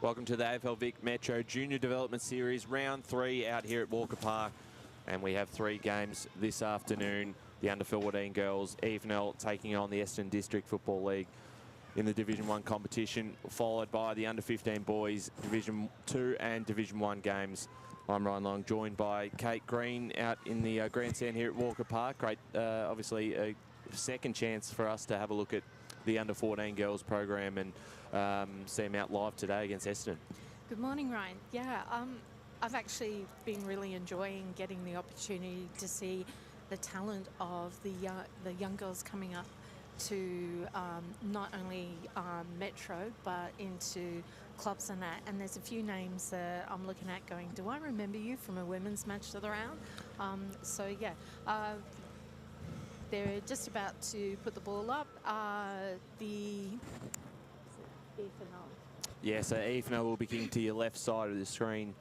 Welcome to the AFL Vic Metro Junior Development Series, round 3 out here at Walker Park. And we have 3 games this afternoon. The under-14 girls, EFNL taking on the Essendon District Football League in the Division 1 competition, followed by the under-15 boys, Division 2 and Division 1 games. I'm Ryan Long, joined by Kate Green out in the grandstand here at Walker Park. Great, obviously a second chance for us to have a look at the under-14 girls program and see them out live today against Essendon. Good morning, Ryan. Yeah, I've actually been really enjoying getting the opportunity to see the talent of the young girls coming up to not only Metro but into clubs and that. And there's a few names that I'm looking at going, do I remember you from a women's match of the round? So yeah, they're just about to put the ball up. The EFNL. Yeah, so EFNL will be kicking to your left side of the screen.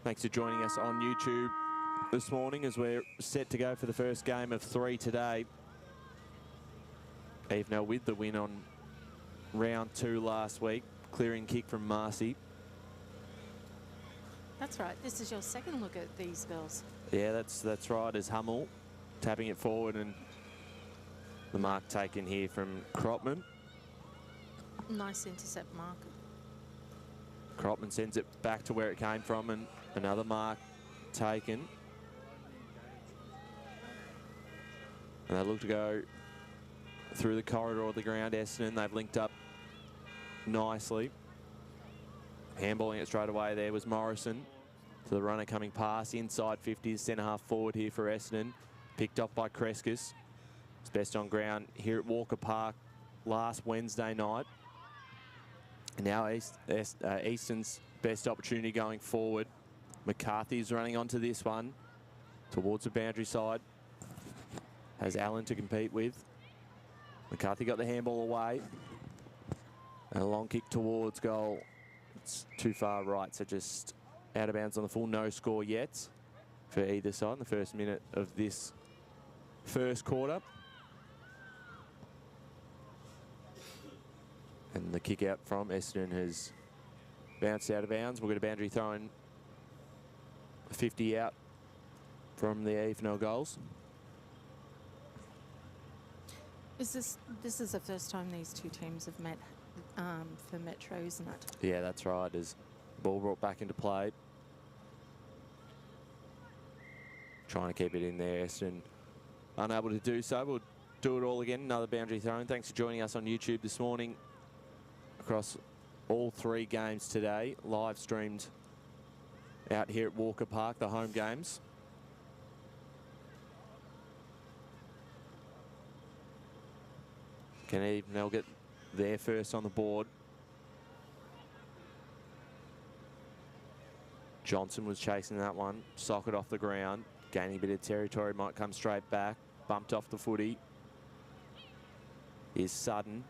Thanks for joining us on YouTube this morning as we're set to go for the first game of 3 today. EFNL with the win on round 2 last week. Clearing kick from Marcy. That's right. This is your second look at these girls. Yeah, that's right, as Hummel tapping it forward and the mark taken here from Cropman. Nice intercept mark. Cropman sends it back to where it came from and another mark taken. And they look to go through the corridor of the ground. Essendon, they've linked up nicely. Handballing it straight away there was Morrison to the runner coming past. Inside 50, centre half forward here for Essendon. Picked up by Kreskis. It's best on ground here at Walker Park last Wednesday night. And now Easton's best opportunity going forward. McCarthy's running onto this one towards the boundary side. Has Allen to compete with. McCarthy got the handball away. And a long kick towards goal. It's too far right, so just out of bounds on the full. No score yet for either side in the first minute of this first quarter. And the kick out from Essendon has bounced out of bounds. We'll get a boundary throwing 50 out from the EFNL goals. This is the first time these two teams have met for Metro, isn't it? Yeah, that's right. As ball brought back into play. Trying to keep it in there. Essendon unable to do so. We'll do it all again. Another boundary thrown. Thanks for joining us on YouTube this morning. Across all 3 games today, live streamed out here at Walker Park, the home games. Can EFNL get there first on the board? Johnson was chasing that one. Socket off the ground. Gaining a bit of territory. Might come straight back. Bumped off the footy. Is Sutton.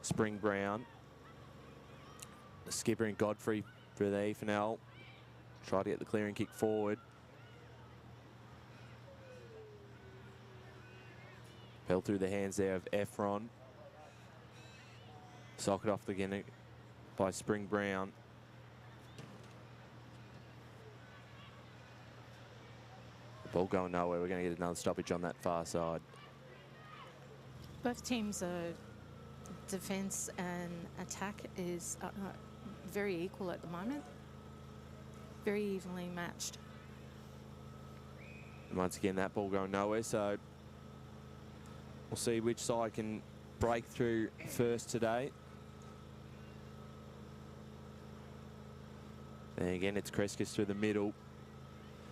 Spring Brown. The skipper and Godfrey for the EFNL. Try to get the clearing kick forward. Fell through the hands there of Efron. Socket off again by Spring Brown. The ball going nowhere. We're going to get another stoppage on that far side. Both teams' defence and attack is very equal at the moment. Very evenly matched. And once again, that ball going nowhere, so we'll see which side can break through first today. And again, it's Kreskis through the middle.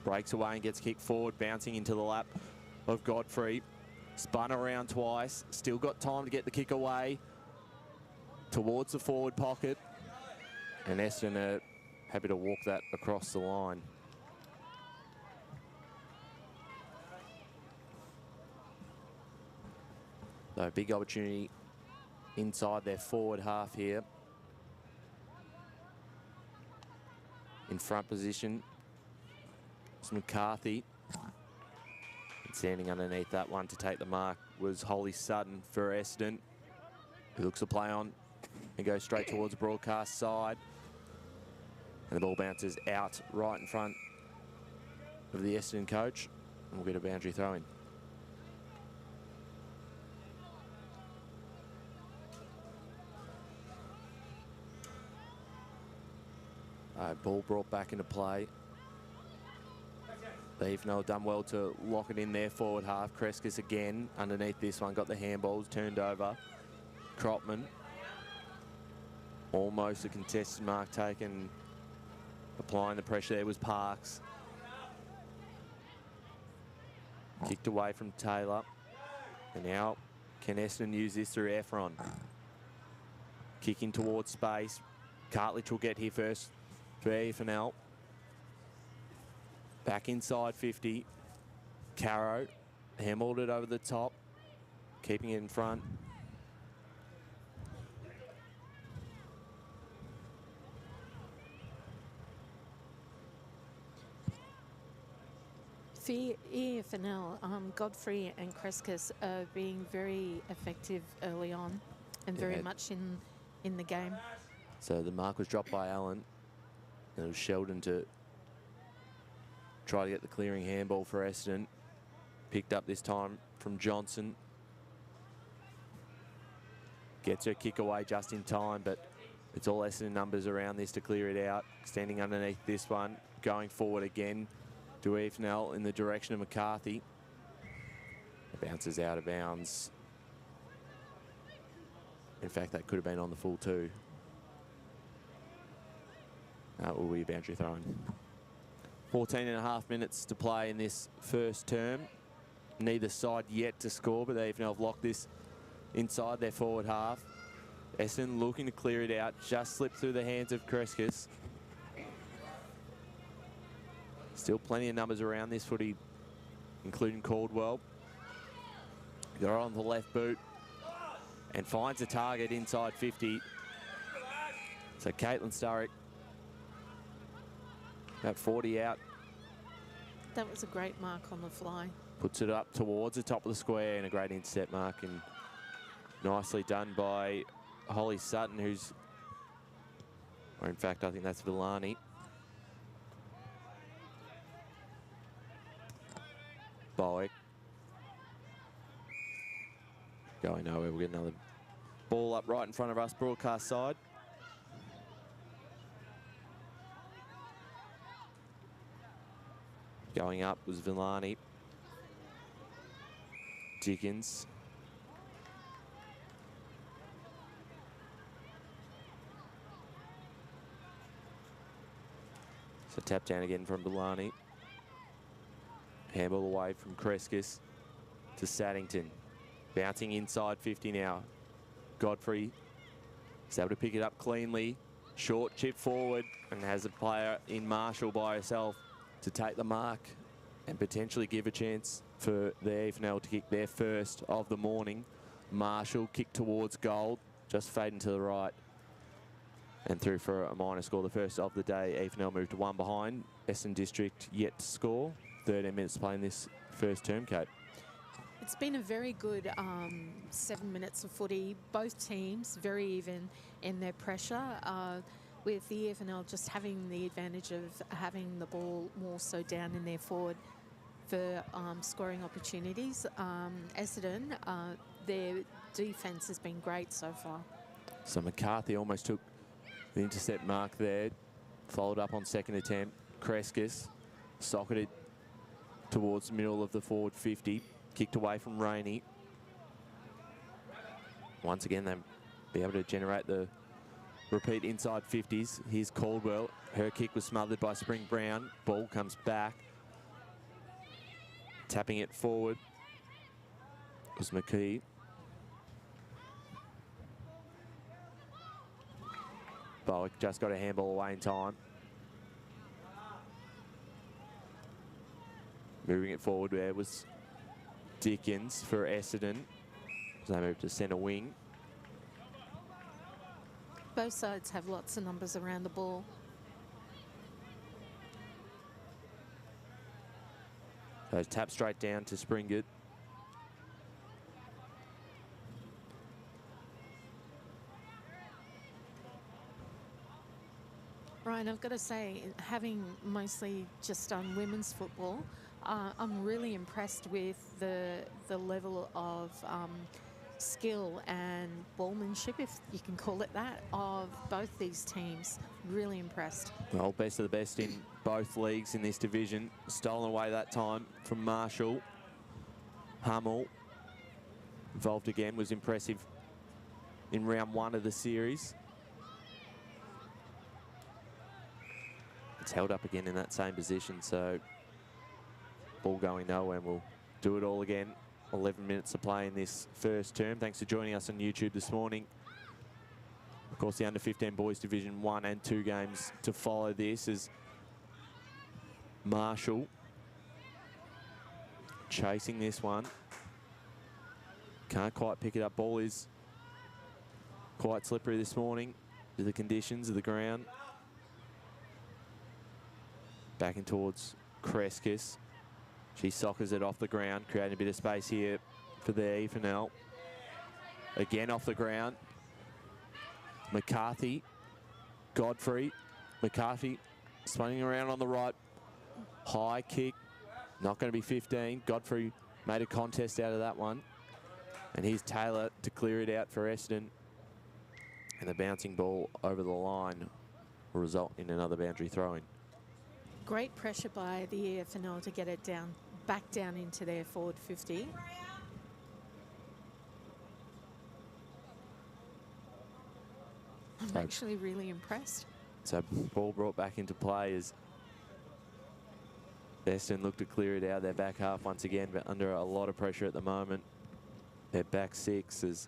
Breaks away and gets kicked forward, bouncing into the lap of Godfrey. Spun around twice. Still got time to get the kick away towards the forward pocket. And Essendon are happy to walk that across the line. So big opportunity inside their forward half here. In front position, it's McCarthy. And standing underneath that one to take the mark was Holly Sutton for Essendon, who looks to play on and goes straight towards the broadcast side. And the ball bounces out right in front of the Essendon coach. And we'll get a boundary throw in. Ball brought back into play. The EFNL done well to lock it in their forward half. Kreskis again underneath this one. Got the handballs turned over. Cropman. Almost a contested mark taken. Applying the pressure there was Parks. Kicked away from Taylor. And now can Essendon use this through Efron? Kicking towards space. Cartledge will get here first for EFNL. Back inside 50. Caro handballed it over the top. Keeping it in front. For EFNL, Godfrey and Kreskis are being very effective early on and very much in the game. So the mark was dropped by Allen. And it was Sheldon to try to get the clearing handball for Essendon. Picked up this time from Johnson. Gets her kick away just in time, but it's all Essendon numbers around this to clear it out. Standing underneath this one, going forward again to EFNL in the direction of McCarthy. It bounces out of bounds. In fact, that could have been on the full too. That will be a boundary throw in. 14.5 minutes to play in this first term. Neither side yet to score, but they even have locked this inside their forward half. Essendon looking to clear it out, just slipped through the hands of Kreskis. Still plenty of numbers around this footy, including Caldwell. Got her on the left boot and finds a target inside 50. So Caitlin Sturrock, about 40 out. That was a great mark on the fly. Puts it up towards the top of the square and a great intercept mark, and nicely done by Holly Sutton, who's, or in fact, I think that's Villani. Bowick. Going nowhere. We'll get another ball up right in front of us, broadcast side. Going up was Villani. Dickens. So tap down again from Villani. Handball away from Kreskis to Saddington. Bouncing inside 50 now. Godfrey is able to pick it up cleanly. Short chip forward and has a player in Marshall by herself to take the mark and potentially give a chance for the EFNL to kick their first of the morning. Marshall kick towards goal, just fading to the right and through for a minor score. The first of the day. EFNL moved to one behind. Essendon District yet to score. 13 minutes playing this first term, Kate. It's been a very good 7 minutes of footy. Both teams very even in their pressure, with the EFNL just having the advantage of having the ball more so down in their forward for scoring opportunities. Essendon, their defence has been great so far. So McCarthy almost took the intercept mark there. Followed up on second attempt. Kreskis socketed towards the middle of the forward 50. Kicked away from Rainey. Once again, they'll be able to generate the repeat inside 50s. Here's Caldwell. Her kick was smothered by Spring Brown. Ball comes back. Tapping it forward was McKee. Bowick just got a handball away in time. Moving it forward there was Dickens for Essendon. So they moved to centre wing. Both sides have lots of numbers around the ball. So tap straight down to Springett. Ryan, I've got to say, having mostly just done women's football, I'm really impressed with the level of skill and ballmanship, if you can call it that, of both these teams. Really impressed. Well, best of the best in both leagues in this division. Stolen away that time from Marshall. Hummel, involved again, was impressive in round 1 of the series. It's held up again in that same position, so ball going nowhere, and we'll do it all again. 11 minutes to play in this first term. Thanks for joining us on YouTube this morning. Of course, the under-15 boys division 1 and 2 games to follow this as Marshall chasing this one. Can't quite pick it up. Ball is quite slippery this morning to the conditions of the ground. Back in towards Kreskis. She soccers it off the ground, creating a bit of space here for the EFNL. Again off the ground. McCarthy, Godfrey. McCarthy spinning around on the right. High kick, not going to be 15. Godfrey made a contest out of that one. And here's Taylor to clear it out for Essendon. And the bouncing ball over the line will result in another boundary throw-in. Great pressure by the EFNL to get it down, back down into their forward 50. I'm actually really impressed. So ball brought back into play as Essendon look to clear it out. Their back half once again, but under a lot of pressure at the moment. Their back 6 as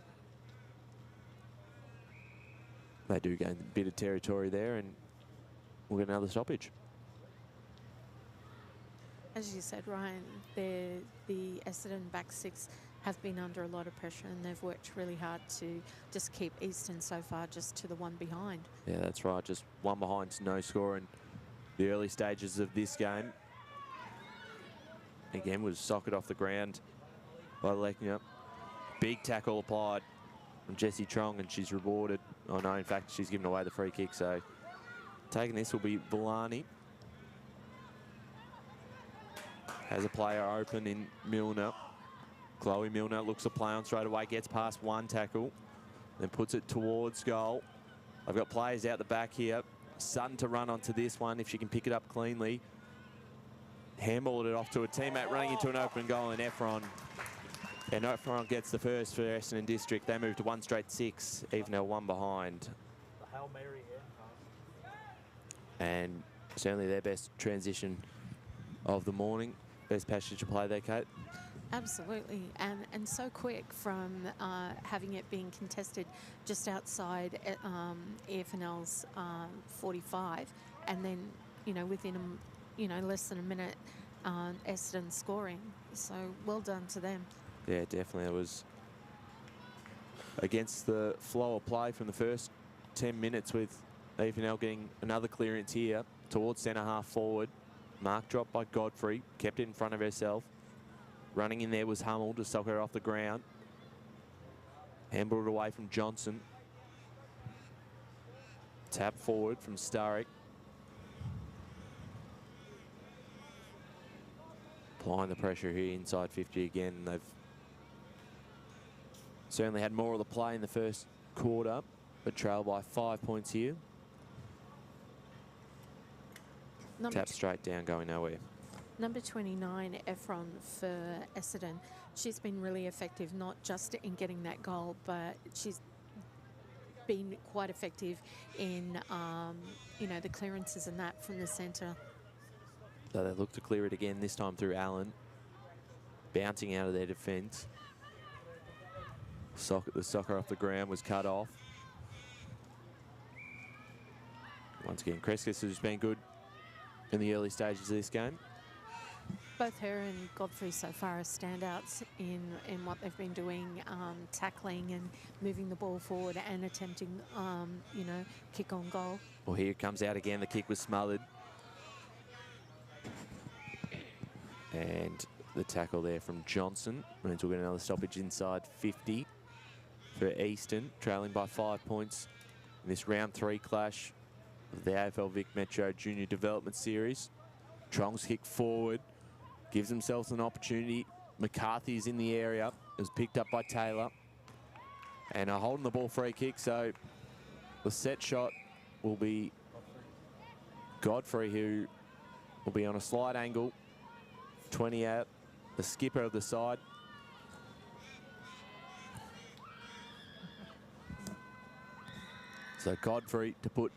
they do gain a bit of territory there, and we'll get another stoppage. As you said, Ryan, the Essendon back 6 have been under a lot of pressure, and they've worked really hard to just keep Eastern so far just to the one behind. Yeah, that's right. Just one behind, no score in the early stages of this game. Again, was socket off the ground by Leckner. Big tackle applied from Jessie Trong, and she's rewarded. Oh no, in fact, she's given away the free kick. So taking this will be Villani. Has a player open in Milner. Chloe Milner looks to play on straight away, gets past one tackle, then puts it towards goal. I've got players out the back here. Sutton to run onto this one if she can pick it up cleanly. Handballed it off to a teammate, running into an open goal, and Efron. And Efron gets the first for Essendon District. They move to 1 straight 6, even though 1 behind. The Hail Mary And certainly their best transition of the morning. Best passage to play there, Kate. Absolutely, and so quick from having it being contested just outside EFNL's 45, and then, you know, within less than a minute, Essendon scoring. So well done to them. Yeah, definitely. It was against the flow of play from the first 10 minutes, with EFNL getting another clearance here towards centre half forward. Mark dropped by Godfrey, kept it in front of herself. Running in there was Hummel to sock her off the ground. Handballed away from Johnson. Tap forward from Sturrock. Applying the pressure here inside 50 again. They've certainly had more of the play in the first quarter, but trail by 5 points here. Tap straight down, going nowhere. Number 29, Efron for Essendon. She's been really effective, not just in getting that goal, but she's been quite effective in, the clearances and that from the centre. So they look to clear it again, this time through Allen. Bouncing out of their defence. The soccer off the ground was cut off. Once again, Kreskis has been good in the early stages of this game. Both her and Godfrey so far are standouts in what they've been doing, tackling and moving the ball forward and attempting, kick on goal. Well, here it comes out again. The kick was smothered. And the tackle there from Johnson means we'll get another stoppage inside 50 for Eastern, trailing by 5 points in this round 3 clash of the AFL Vic Metro Junior Development Series. Trongs kick forward, gives themselves an opportunity. McCarthy's in the area. It was picked up by Taylor. And holding the ball free kick, so the set shot will be Godfrey, who will be on a slight angle. 20 out, the skipper of the side. So Godfrey to put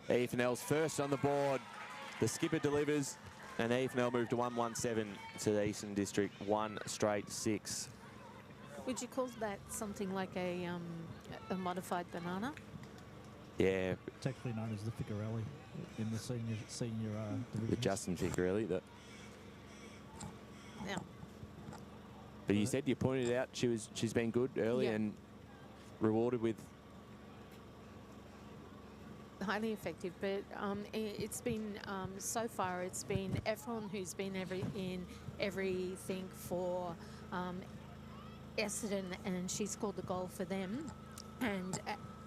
EFNL's first on the board. The skipper delivers, and EFNL move to 1-1-7 to the Eastern District, 1 straight 6. Would you call that something like a modified banana? Yeah. It's actually known as the Ficarelli in the senior division. The Justin Ficarelli. Yeah. But you said, you pointed out she's been good early and rewarded with. Highly effective, but it's been so far. It's been Efron who's been in everything for Essendon, and she scored the goal for them. And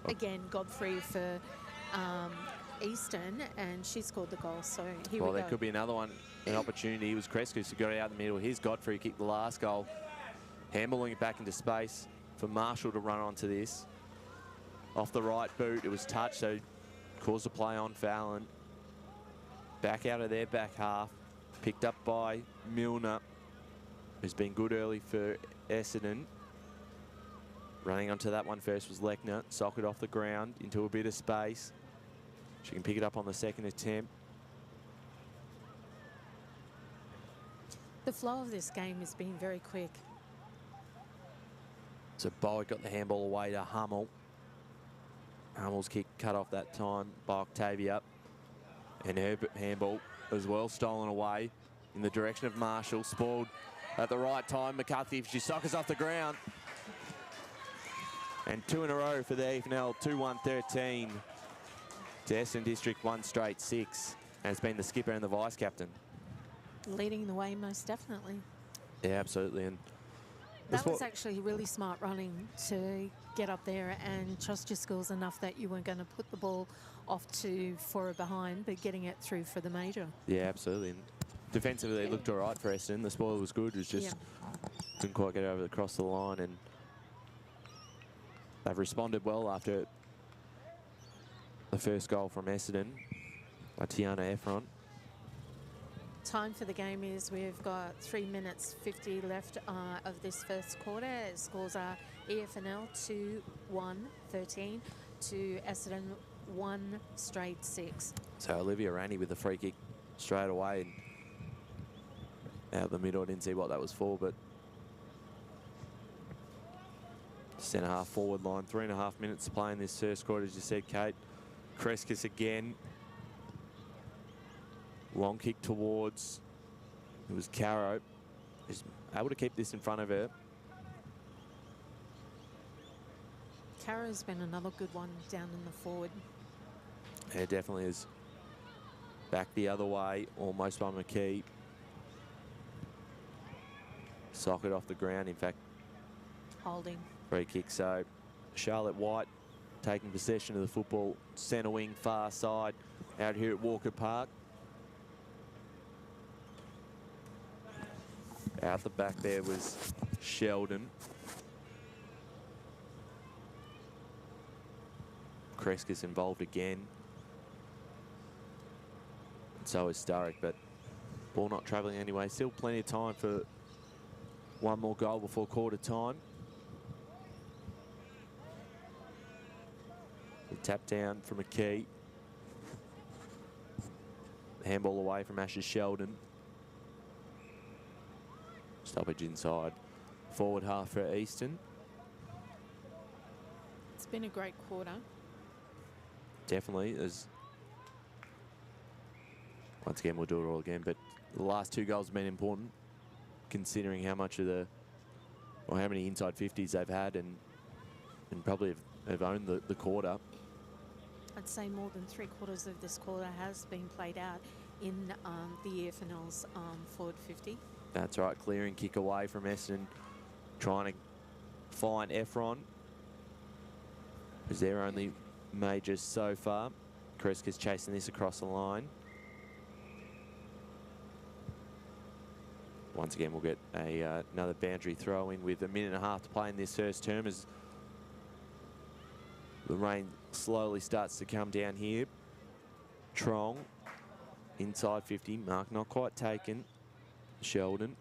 again, Godfrey for Eastern, and she scored the goal. So here we go. Well, there could be another one, an opportunity. It was Crescus who got it out in the middle. Here's Godfrey who kicked the last goal, handballing it back into space for Marshall to run onto this. Off the right boot, it was touched, so caused a play on Fallon. Back out of their back half, picked up by Milner, who's been good early for Essendon. Running onto that one first was Lechner. Socket off the ground into a bit of space. She can pick it up on the second attempt. The flow of this game has been very quick. So Bowick got the handball away to Hummel. Hummel's kick cut off that time by Octavia. And her handball as well stolen away in the direction of Marshall. Spoiled at the right time. McCarthy, she sockers off the ground. And 2 in a row for the EFNL, 2-1-13. To Essendon District, 1 straight 6. And it's been the skipper and the vice captain. Leading the way, most definitely. Yeah, absolutely. And that was actually really smart running to get up there and trust your skills enough that you weren't going to put the ball off to for a behind, but getting it through for the major. Yeah, absolutely. And defensively, they looked all right for Essendon. The spoiler was good. It was just couldn't quite get over across the line, and they've responded well after the first goal from Essendon by Tiana Efron. Time for the game is we've got 3 minutes 50 left of this first quarter. Scores are EFNL 2-1-13 to Essendon 1 straight 6. So Olivia Ranney with the free kick straight away and out the middle. I didn't see what that was for, but centre half forward line, 3.5 minutes to play in this first quarter, as you said, Kate. Crescus again. Long kick towards, it was Caro. Is able to keep this in front of her. Caro's been another good one down in the forward. Yeah, definitely is. Back the other way, almost by McKee. Socket off the ground, in fact. Holding. Free kick, so Charlotte White taking possession of the football. Centre wing, far side, out here at Walker Park. Out the back there was Sheldon. Crescus involved again. And so is Sturrock, but ball not travelling anyway. Still plenty of time for one more goal before quarter time. The tap down from McKee. Handball away from Ashes Sheldon. Stoppage inside. Forward half for Eastern. It's been a great quarter. Definitely. Once again, we'll do it all again, but the last 2 goals have been important, considering how much of how many inside 50s they've had, and probably have owned the quarter. I'd say more than 3/4 of this quarter has been played out in the EFNL's forward 50. That's right, clearing kick away from Essendon, trying to find Efron, who's their only major so far. Kreska's chasing this across the line. Once again, we'll get another boundary throw in with 1.5 minutes to play in this first term as the rain slowly starts to come down here. Trong inside 50. Mark not quite taken. Sheldon.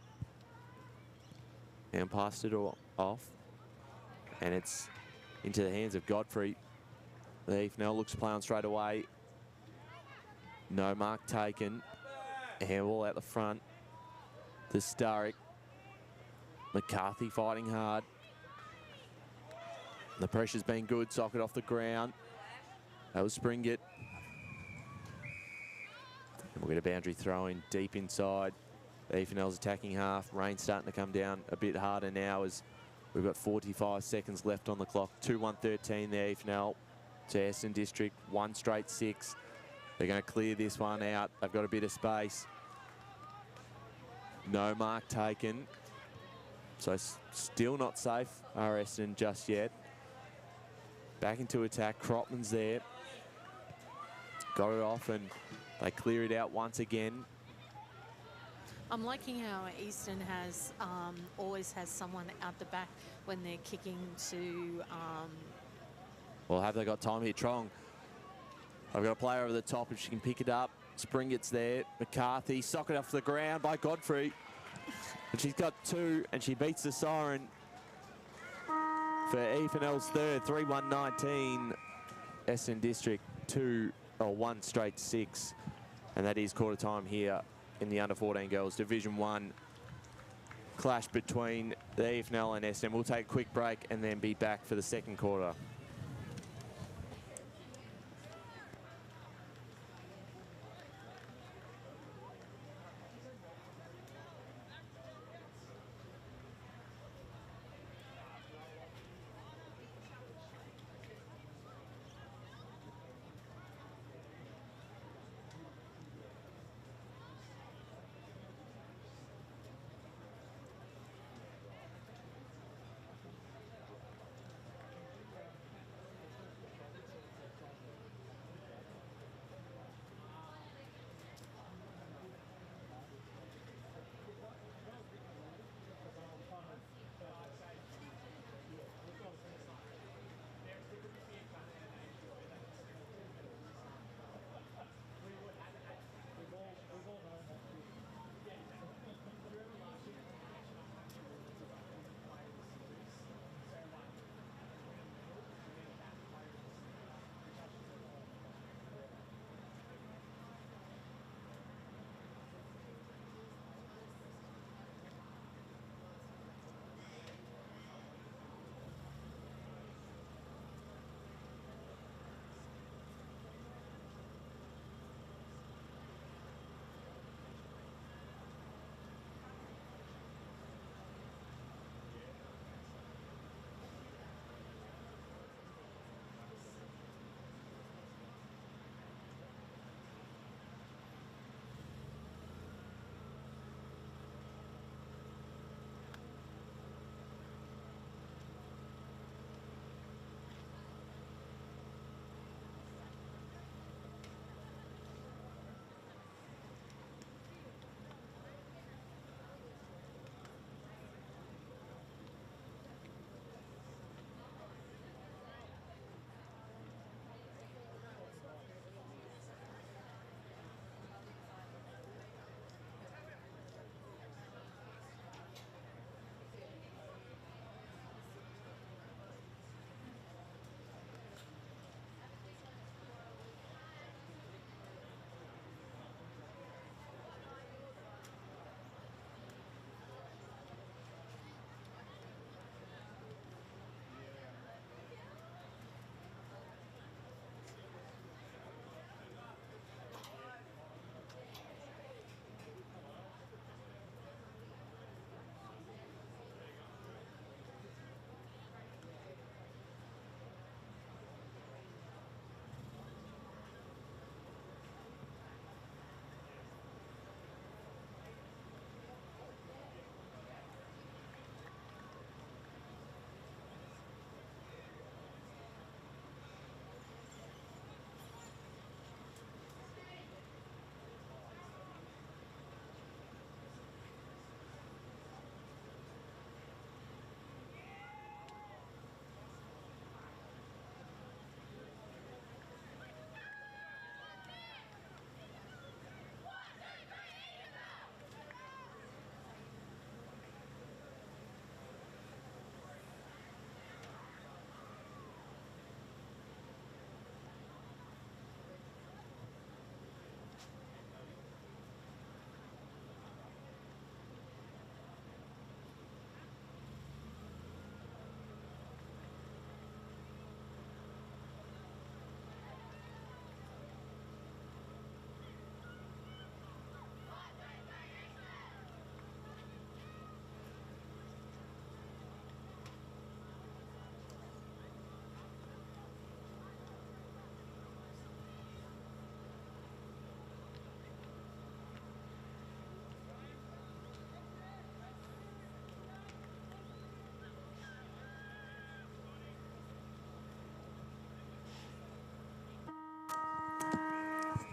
And passed it off. And it's into the hands of Godfrey. The EFNL looks to play on straight away. No mark taken. Handball out the front. To Sturrock. McCarthy fighting hard. The pressure's been good. Socket off the ground. That was Springett. And we'll get a boundary throw in deep inside. The EFNL's attacking half. Rain starting to come down a bit harder now as we've got 45 seconds left on the clock. 2-1-13 the EFNL to Essendon District. 1 straight 6. They're going to clear this one out. They've got a bit of space. No mark taken. So still not safe, are Essendon just yet. Back into attack. Cropman's there. Got it off and they clear it out once again. I'm liking how Easton has always has someone out the back when they're kicking to... Well, have they got time here? Trong. I've got a player over the top if she can pick it up. Springett's there. McCarthy, socket off the ground by Godfrey. And she's got 2 and she beats the siren for EFNL's third. 3-1-19. Essendon District 1 straight 6. And that is quarter time here in the under-14 girls Division 1 clash between the EFNL and Essendon. We'll take a quick break and then be back for the second quarter.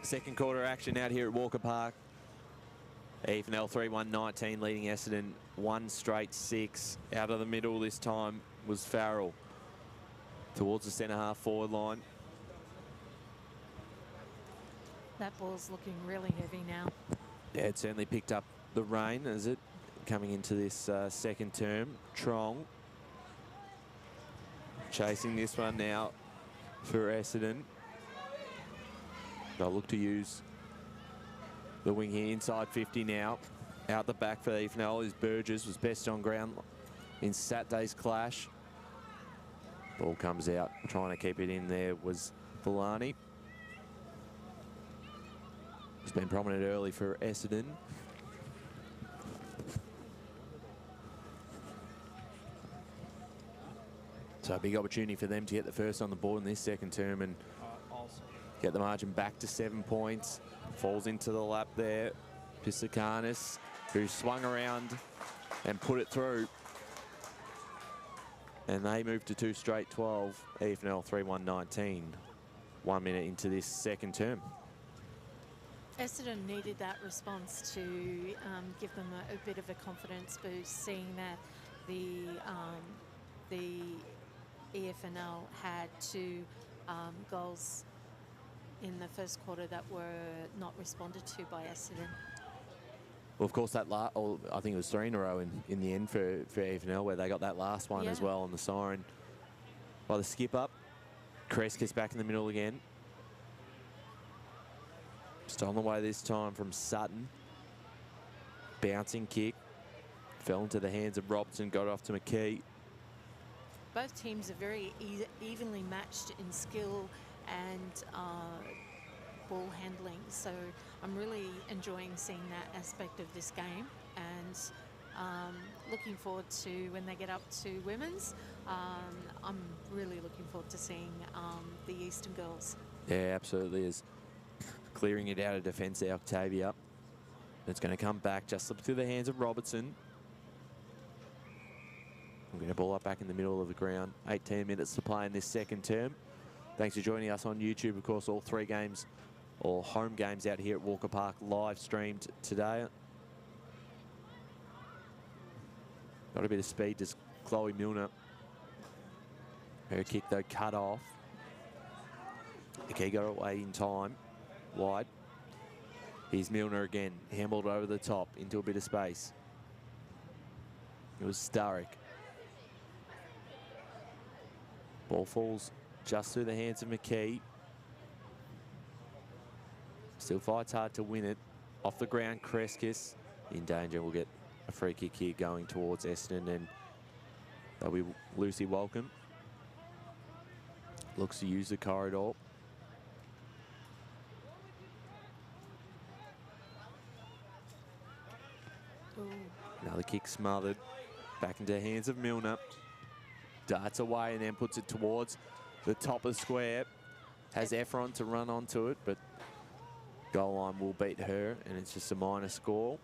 Second quarter action out here at Walker Park. EFNL 3-1-19 leading Essendon 1 straight 6. Out of the middle this time was Farrell towards the centre half forward line. That ball's looking really heavy now. Yeah, it certainly picked up the rain as it coming into this second term. Trong chasing this one now for Essendon. They'll look to use the wing here inside 50 now. Out the back for the EFNL is Burgess, was best on ground in Saturday's clash. Ball comes out, trying to keep it in there was Villani. He's been prominent early for Essendon. So a big opportunity for them to get the first on the board in this second term and get the margin back to 7 points. Falls into the lap there. Pisakanis, who swung around and put it through. And they move to 2 straight 12. EFNL 3-1-19. 1 minute into this second term. Essendon needed that response to give them a bit of a confidence boost, seeing that the EFNL had 2 goals in the first quarter that were not responded to by Essendon. Well, of course, that I think it was 3 in a row in the end for EFNL, where they got that last one as well on the siren by the skip up. Kreskis back in the middle again. Just on the way this time from Sutton. Bouncing kick. Fell into the hands of Robertson, got it off to McKee. Both teams are very evenly matched in skill and ball handling, so I'm really enjoying seeing that aspect of this game, and looking forward to when they get up to women's. I'm really looking forward to seeing the Eastern girls. Yeah, absolutely. Is clearing it out of defence there, Octavia. It's going to come back, just slipped through the hands of Robertson. I'm going to ball up back in the middle of the ground. 18 minutes to play in this second term. Thanks for joining us on YouTube. Of course, all 3 games, or home games out here at Walker Park, live streamed today. Got a bit of speed, just Chloe Milner. Her kick, though, cut off. The key got away in time. Wide. Here's Milner again. Handballed over the top into a bit of space. It was Sturrock. Ball falls just through the hands of McKee. Still fights hard to win it. Off the ground, Kreskis in danger. We'll get a free kick here going towards Essendon, and they'll be Lucy Welcome. Looks to use the corridor. Ooh. Another kick smothered. Back into the hands of Milner. Darts away and then puts it towards the top of the square. Has Efron to run onto it, but goal line will beat her, and it's just a minor score.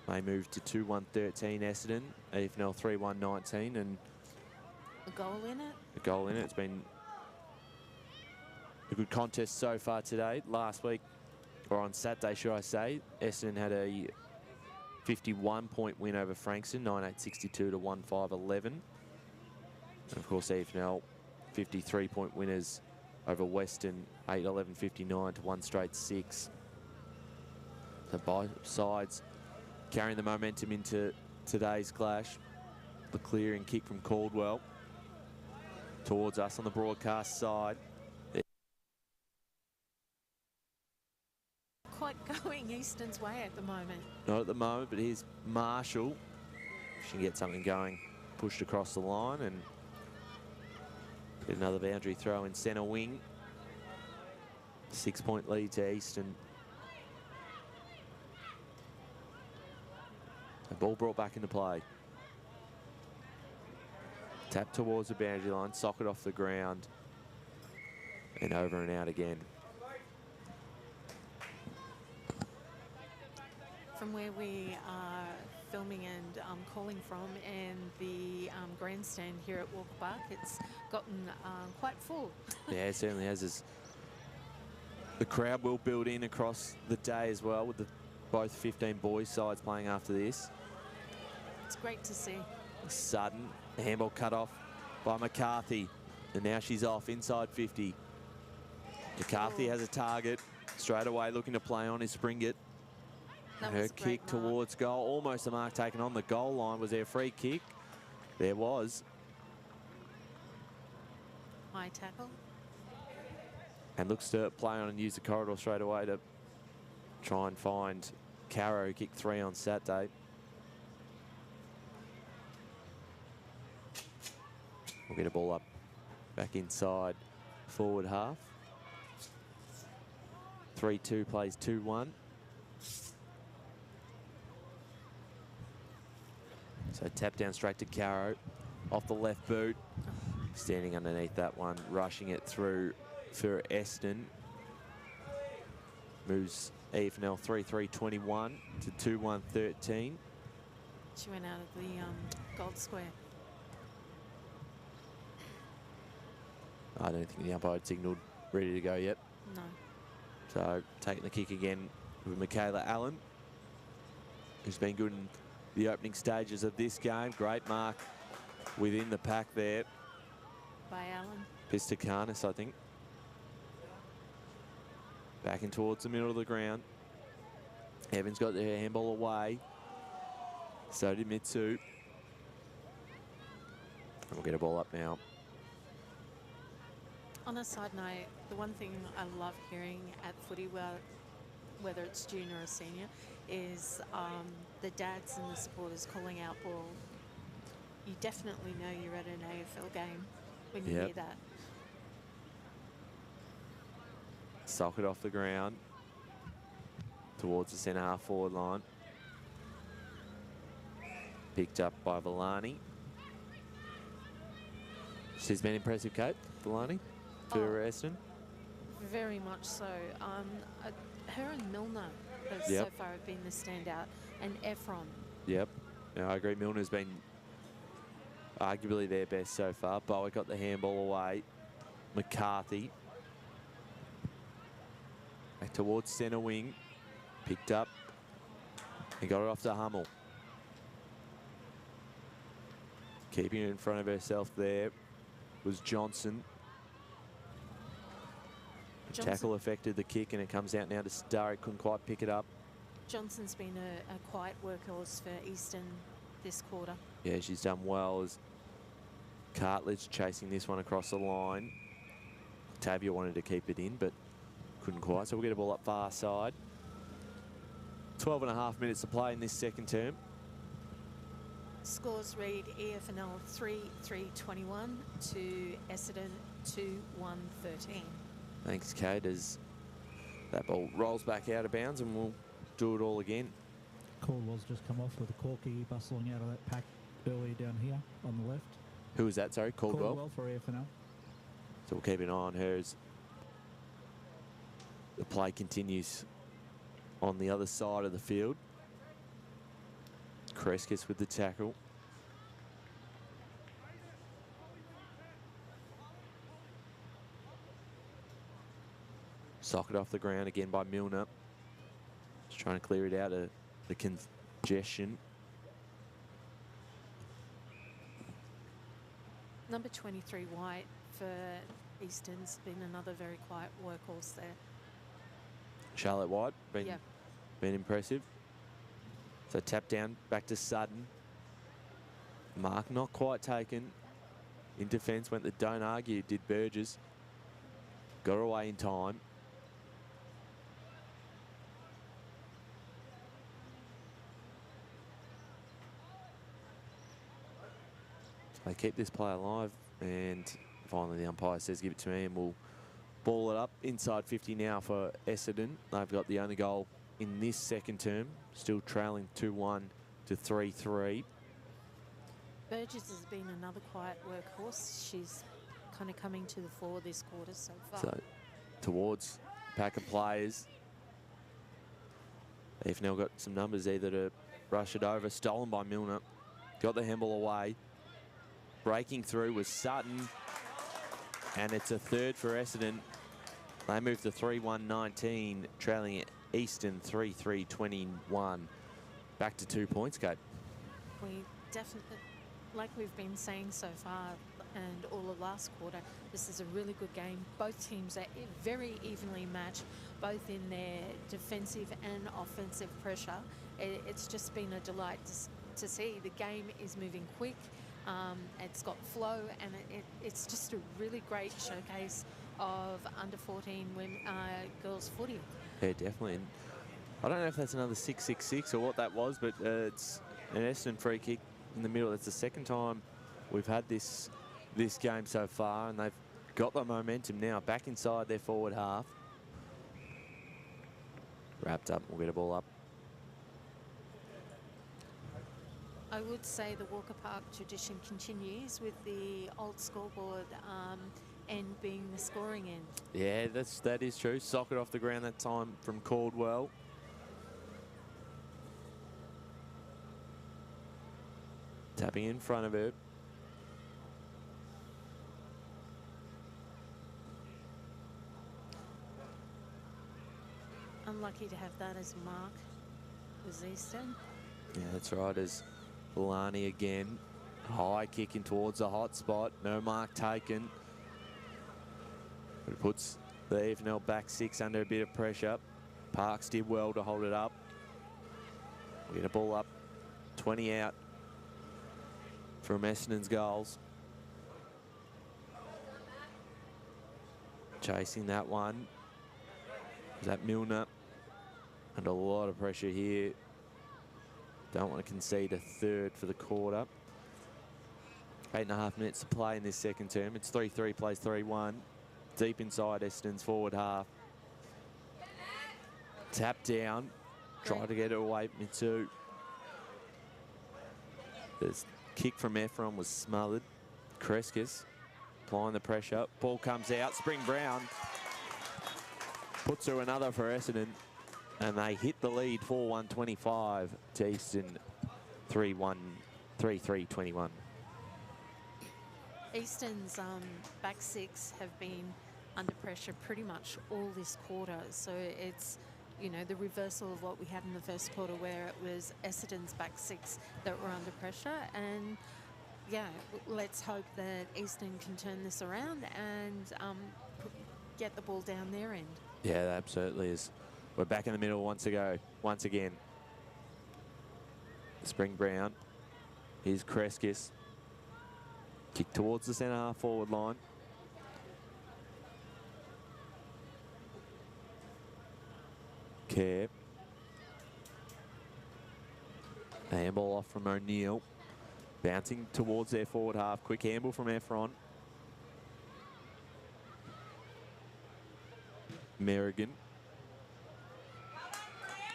They move to 2-1-13 Essendon. EFNL 3-1-19, and a goal in it. A goal in it. It's been a good contest so far today. Last week, or on Saturday, should I say, Essendon had a 51-point win over Frankston, 9-8-62 to 1-5-11. And of course, EFNL 53-point winners over Western, 8-11-59 to 1 straight 6. So both sides carrying the momentum into today's clash. The clearing kick from Caldwell towards us on the broadcast side. Quite going Eastern's way at the moment. Not at the moment, but here's Marshall. She can get something going, pushed across the line, and get another boundary throw in centre wing. 6-point lead to Eastern. The ball brought back into play. Tap towards the boundary line, socket off the ground, and over and out again. From where we are filming and calling from, and the grandstand here at Walker Park, it's gotten quite full. Yeah, it certainly has. The crowd will build in across the day as well, with both 15 boys sides playing after this. It's great to see. Sutton, the handball cut off by McCarthy. And now she's off inside 50. McCarthy has a target. Straight away looking to play on is Springett. Her kick towards goal. Almost a mark taken on the goal line. Was there a free kick? There was. High tackle. And looks to play on and use the corridor straight away to try and find Caro, who kicked 3 on Saturday. We'll get a ball up back inside forward half. 3-2 plays 2-1. So tap down straight to Caro. Off the left boot. Standing underneath that one, rushing it through for Eston. Moves EFNL 3-3-21 to 2-1-13. She went out of the gold square. I don't think the umpire had signalled ready to go yet. No. So taking the kick again with Michaela Allen, who's been good in the opening stages of this game. Great mark within the pack there. By Allen. Pistokanis, I think. Back in towards the middle of the ground. Evans got the handball away. So did Mitsu. And we'll get a ball up now. On a side note, the one thing I love hearing at footy, whether it's junior or senior, is the dads and the supporters calling out ball. You definitely know you're at an AFL game when you hear that. Socket off the ground towards the centre half forward line. Picked up by Villani. She's been impressive, Kate, Villani, for Eston. Very much so. Her and Milner have so far have been the standout, and Efron. Yep, yeah, I agree. Milner's been arguably their best so far. Bowie got the handball away. McCarthy. Back towards centre wing. Picked up. And got it off to Hummel. Keeping it in front of herself there was Johnson. Tackle affected the kick, and it comes out now to Starrick. Couldn't quite pick it up. Johnson's been a quiet workhorse for Eastern this quarter. Yeah, she's done well as Cartledge chasing this one across the line. Tavia wanted to keep it in, but couldn't quite. So we'll get a ball up far side. 12.5 minutes to play in this second term. Scores read EFNL 3-3-21 to Essendon 2-1-13. Thanks, Kate, as that ball rolls back out of bounds, and we'll do it all again. Caldwell's just come off with a Corky bustling out of that pack earlier down here on the left. Who was that, sorry? Caldwell? Caldwell for EFNL. So we'll keep an eye on her as the play continues on the other side of the field. Kreskis with the tackle. Socket off the ground again by Milner. Just trying to clear it out of the congestion. Number 23, White, for Eastern's been another very quiet workhorse there. Charlotte White, been impressive. So tap down, back to Sutton. Mark not quite taken. In defence went the don't argue, did Burgess. Got her away in time. They keep this play alive, and finally the umpire says give it to me, and we'll ball it up inside 50 now for Essendon. They've got the only goal in this second term, still trailing 2-1 to 3-3. Burgess has been another quiet workhorse. She's kind of coming to the fore this quarter so far. So towards pack of players. They've now got some numbers either to rush it over. Stolen by Milner. Got the handball away. Breaking through was Sutton. And it's a third for Essendon. They move to 3-1-19, trailing at Eastern 3-3-21. Back to 2 points, Kate. We definitely, like we've been saying so far and all of last quarter, this is a really good game. Both teams are very evenly matched, both in their defensive and offensive pressure. It's just been a delight to see. The game is moving quick. It's got flow, and it's just a really great showcase of under 14 girls footy. Yeah, definitely. And I don't know if that's another 6-6-6 or what that was, but it's an Essendon free kick in the middle. That's the second time we've had this game so far, and they've got the momentum now back inside their forward half. Wrapped up, we'll get a ball up. I would say the Walker Park tradition continues with the old scoreboard end being the scoring end. Yeah, that is true. Socket off the ground that time from Caldwell. Tapping in front of her. Unlucky to have that as a mark. Was Easton. Yeah, that's right. As Lani again. High kicking towards the hot spot. No mark taken. But it puts the EFNL back six under a bit of pressure. Parks did well to hold it up. We get a ball up. 20 out from Essendon's goals. Chasing that one. Is that Milner? Under a lot of pressure here. Don't want to concede a third for the quarter. 8.5 minutes to play in this second term. It's 3-3 plays 3-1. Deep inside Essendon's forward half. Tap down. Try to get it away. Mitsu. This kick from Efron was smothered. Kreskis applying the pressure. Ball comes out. Spring Brown puts through another for Essendon. And they hit the lead 4-1-25 to Eastern 3-3-21. Easton's back six have been under pressure pretty much all this quarter. So it's, you know, the reversal of what we had in the first quarter, where it was Essendon's back six that were under pressure. And yeah, let's hope that Easton can turn this around and get the ball down their end. Yeah, that absolutely is. We're back in the middle once again. Spring Brown. Here's Kreskis. Kick towards the centre half forward line. Kerr. Handball off from O'Neill. Bouncing towards their forward half. Quick handball from Efron. Merrigan.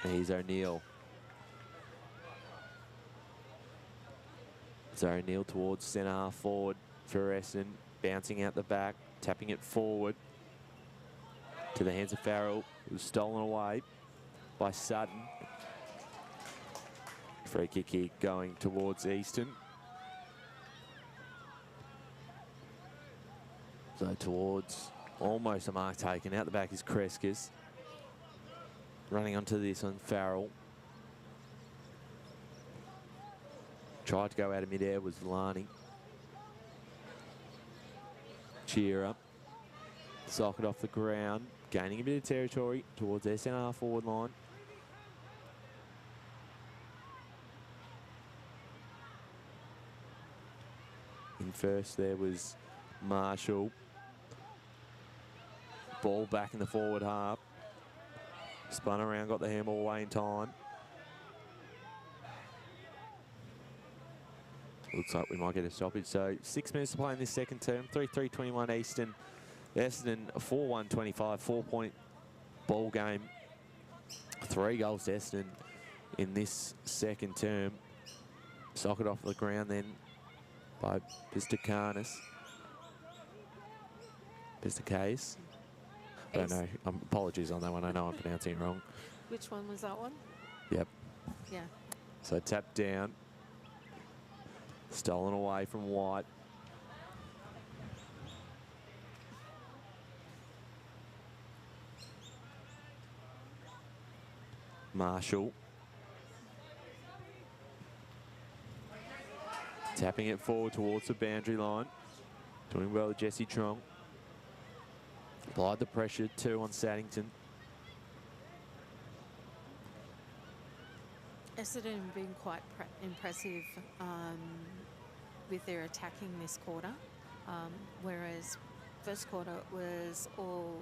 Here's O'Neill. So O'Neill towards centre half forward for Essendon. Bouncing out the back. Tapping it forward to the hands of Farrell. It was stolen away by Sutton. Free kick here going towards Easton. So towards almost a mark taken. Out the back is Kreskis. Running onto this on Farrell. Tried to go out of midair was Lani. Shearer. Socket off the ground. Gaining a bit of territory towards their centre half forward line. In first there was Marshall. Ball back in the forward half. Spun around, got the handball away in time. Looks like we might get a stoppage. So 6 minutes to play in this second term. 3-3-21 Eastern. Essendon 4-1-25, 4-point ball game. 3 goals to Essendon in this second term. Socket off the ground then by Pistakanis. Pistakais. I don't know. Apologies on that one. I know I'm pronouncing it wrong. Which one was that one? Yep. Yeah. So tap down. Stolen away from White. Marshall. Tapping it forward towards the boundary line. Doing well with Jesse Trong. Applied the pressure too on Saddington. Essendon have been quite impressive with their attacking this quarter, whereas first quarter was all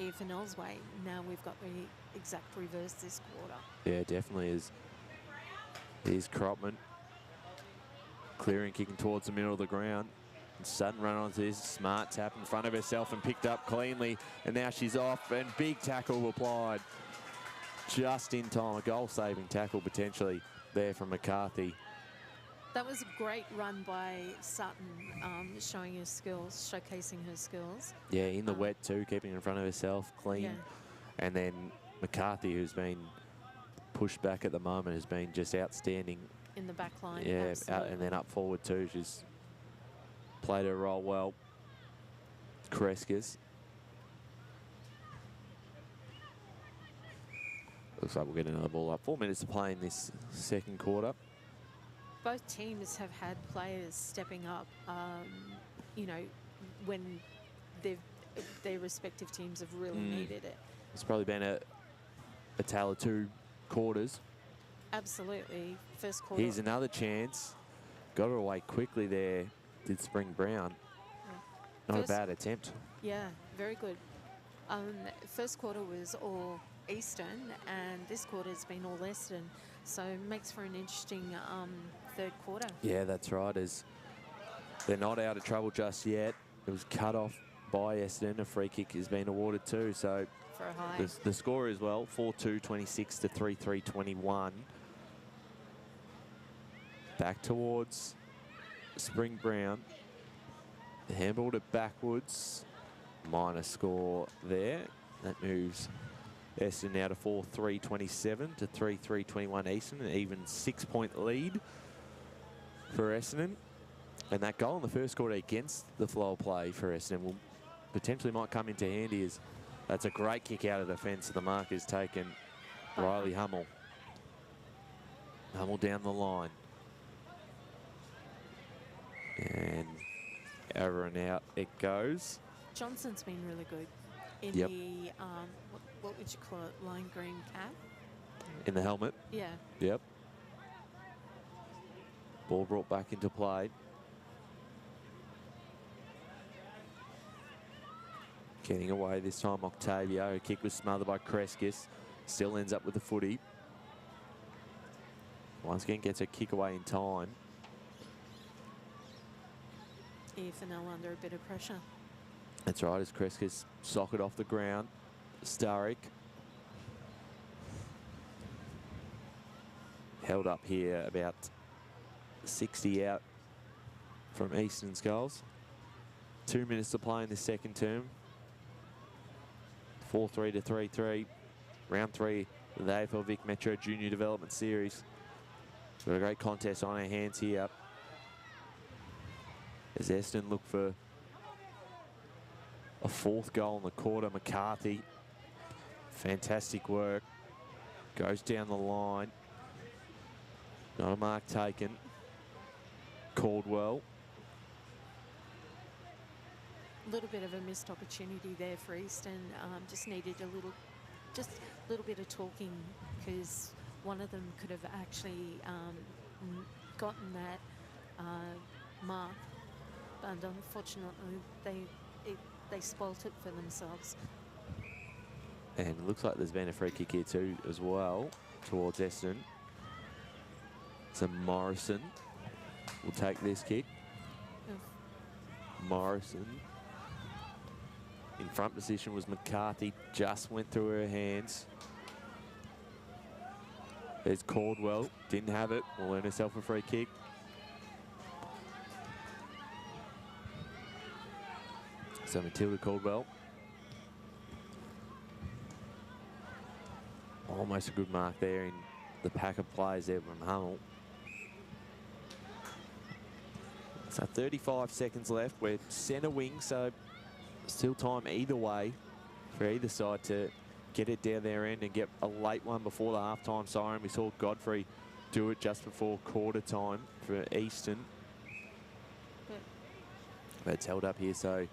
EFNL's way. Now we've got the exact reverse this quarter. Yeah, definitely is. Here's Cropman. Clearing, kicking towards the middle of the ground. And Sutton run onto this smart tap in front of herself and picked up cleanly. And now she's off and big tackle applied. Just in time, a goal-saving tackle potentially there from McCarthy. That was a great run by Sutton, showing her skills, showcasing her skills. Yeah, in the wet too, keeping in front of herself, clean. Yeah. And then McCarthy, who's been pushed back at the moment, has been just outstanding. In the back line, yeah, out and then up forward too. She's played her role well. Kreskis. Looks like we'll get another ball up. 4 minutes to play in this second quarter. Both teams have had players stepping up, you know, when their respective teams have really needed it. It's probably been a tale of 2 quarters. Absolutely. First quarter. Here's another chance. Got her away quickly there, did Spring Brown. Yeah. Not a bad attempt. Yeah, very good. First quarter was all Eastern, and this quarter has been all Essendon. So it makes for an interesting third quarter. Yeah, that's right. As they're not out of trouble just yet. It was cut off by Essendon. A free kick has been awarded too. So for a high. The score as well, 4-2-26 to 3-3-21. Back towards Spring Brown. Handballed it backwards. Minor score there. That moves Essendon now to 4-3-27 to 3-3-21 Eastern. An even 6-point lead for Essendon. And that goal in the first quarter against the flow of play for Essendon will potentially might come into handy, as that's a great kick out of defence. The mark is taken. Riley Hummel. Hummel down the line. And over and out it goes. Johnson's been really good in Yep. the, what would you call it, lime green cap? In the helmet. Yeah. Yep. Ball brought back into play. Getting away this time, Octavio. Her kick was smothered by Kreskis. Still ends up with the footy. Once again gets a kick away in time. EFNL under a bit of pressure. That's right, as Kreskis socket off the ground. Starrick. Held up here about 60 out from Eastern's goals. 2 minutes to play in the second term. 4-3 to 3-3. Round 3 of the AFL Vic Metro Junior Development Series. Got a great contest on our hands here. As Essendon look for a 4th goal in the quarter. McCarthy, fantastic work. Goes down the line. Not a mark taken. Caldwell. A little bit of a missed opportunity there for Eastern. Just needed a little bit of talking, because one of them could have actually gotten that mark, but unfortunately they spoilt it for themselves. And it looks like there's been a free kick here too as well towards Essendon. So Morrison will take this kick. Morrison. In front position was McCarthy. Just went through her hands. There's Caldwell. Didn't have it. Will earn herself a free kick. So Matilda Caldwell. Almost a good mark there in the pack of players there from Hummel. So 35 seconds left. We're centre wing, so still time either way for either side to get it down their end and get a late one before the half-time siren. We saw Godfrey do it just before quarter time for Easton. But it's held up here, so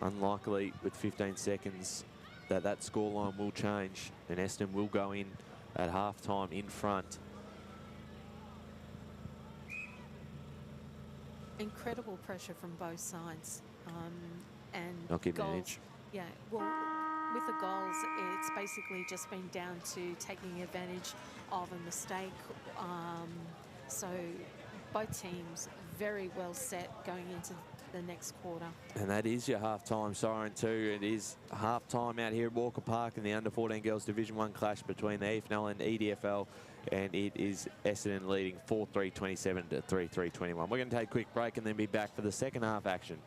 unlikely with 15 seconds that scoreline will change and Essendon will go in at half-time in front. Incredible pressure from both sides. And Not giving goals, an inch. yeah, well, with the goals, it's basically just been down to taking advantage of a mistake. So both teams very well set going into the next quarter. And that is your half-time siren too. It is half-time out here at Walker Park in the under-14 girls Division 1 clash between the EFNL and EDFL. And it is Essendon leading 4-3-27 to 3-3-21. We're going to take a quick break and then be back for the second half action.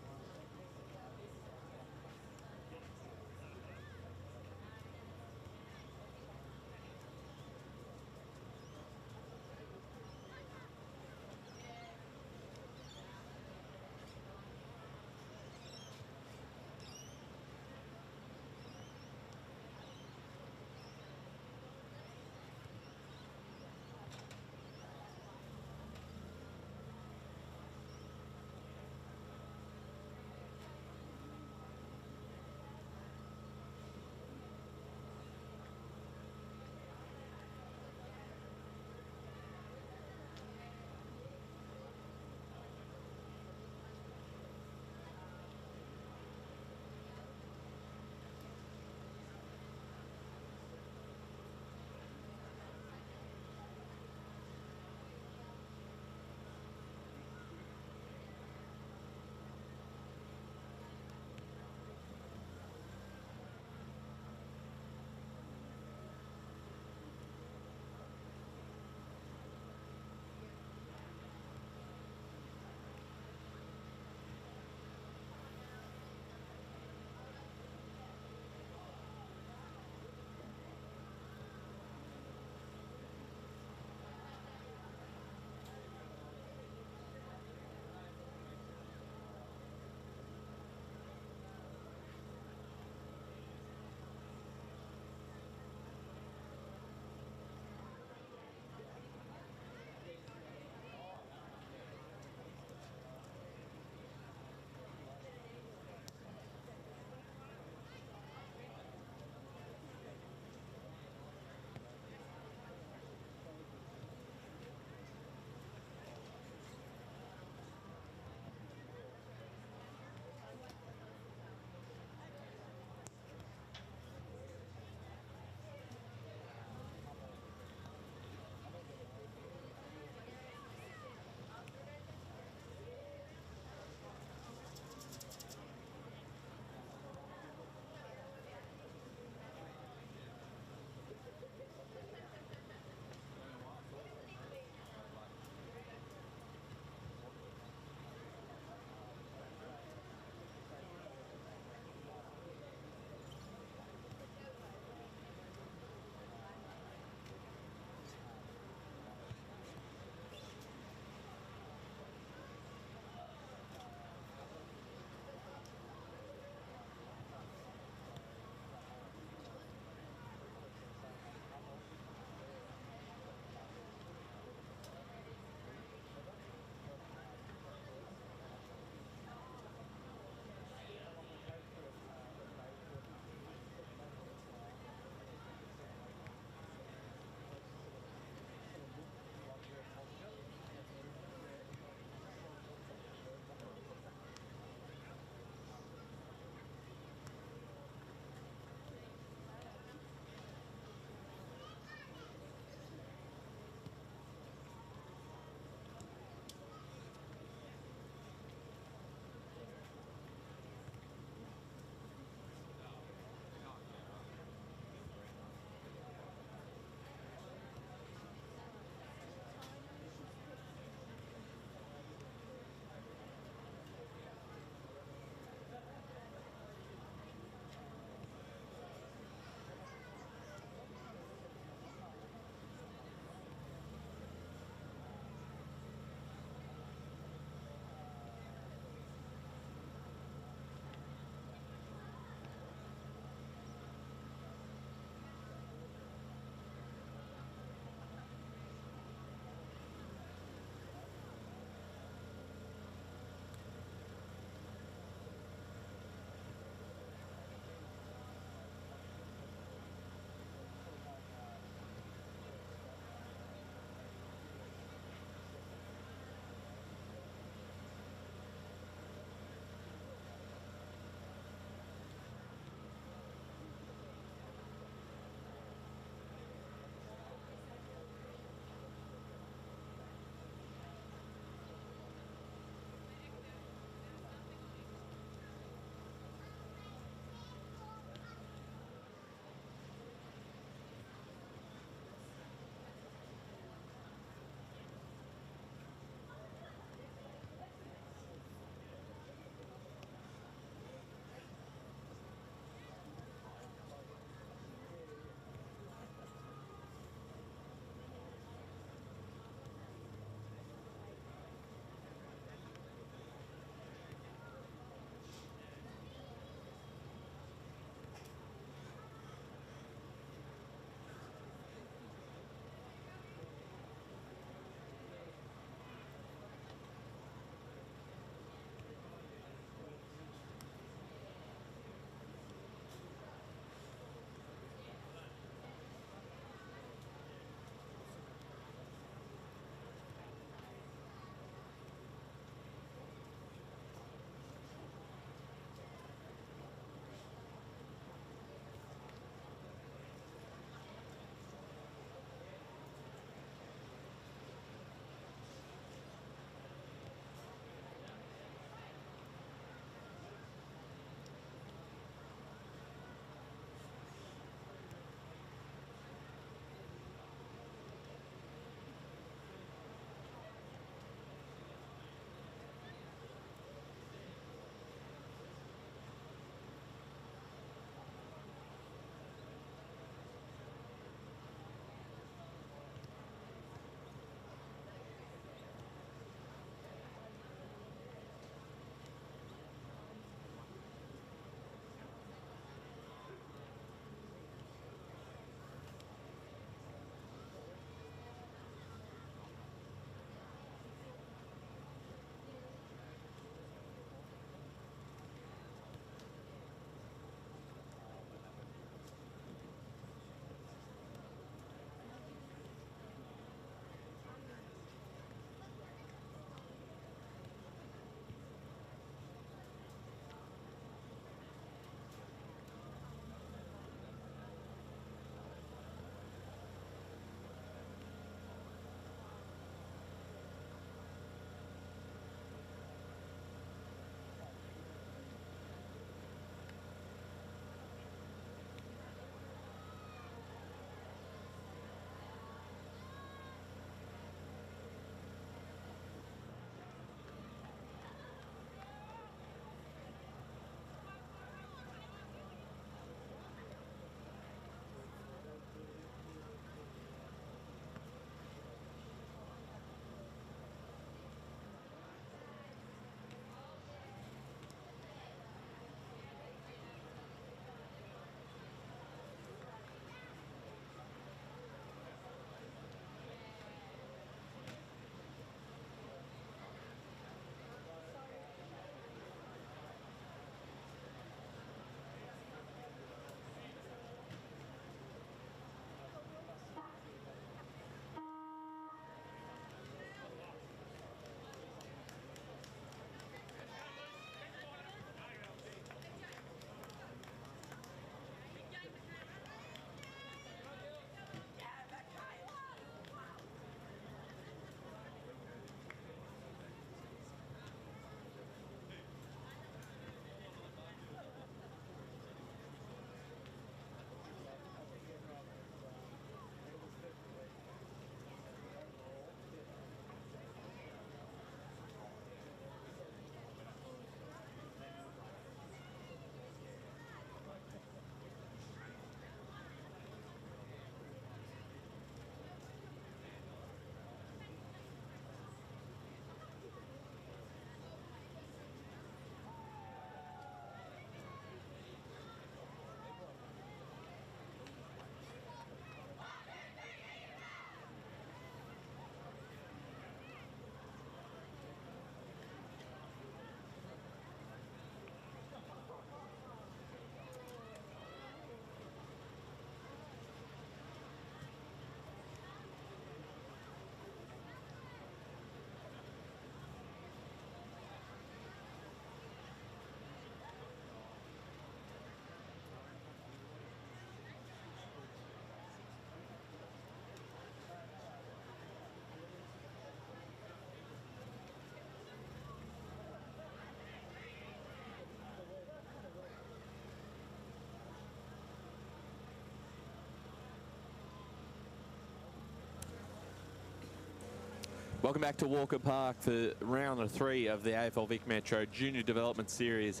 Welcome back to Walker Park for round 3 of the AFL Vic Metro Junior Development Series.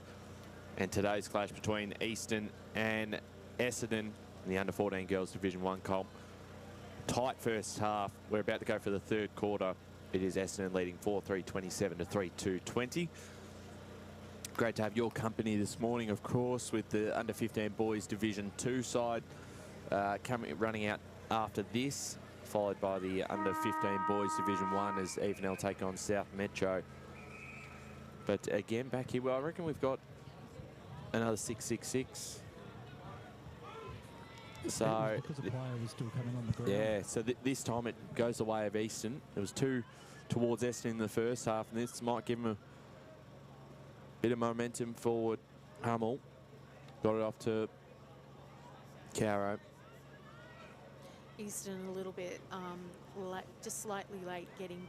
And today's clash between Eastern and Essendon in the under-14 Girls Division 1 comp. Tight first half. We're about to go for the third quarter. It is Essendon leading 4-3-27 to 3-2-20. Great to have your company this morning, of course, with the under-15 Boys Division 2 side running out after this, followed by the under-15 Boys Division 1 as EFNL take on South Metro. But again, back here, well, I reckon we've got another 6-6-6. So, because the player was still coming on the ground. yeah, so this time it goes the way of Eastern. There was 2 towards Essendon in the first half, and this might give them a bit of momentum forward. Hummel got it off to Caro. Eastern a little bit just slightly late getting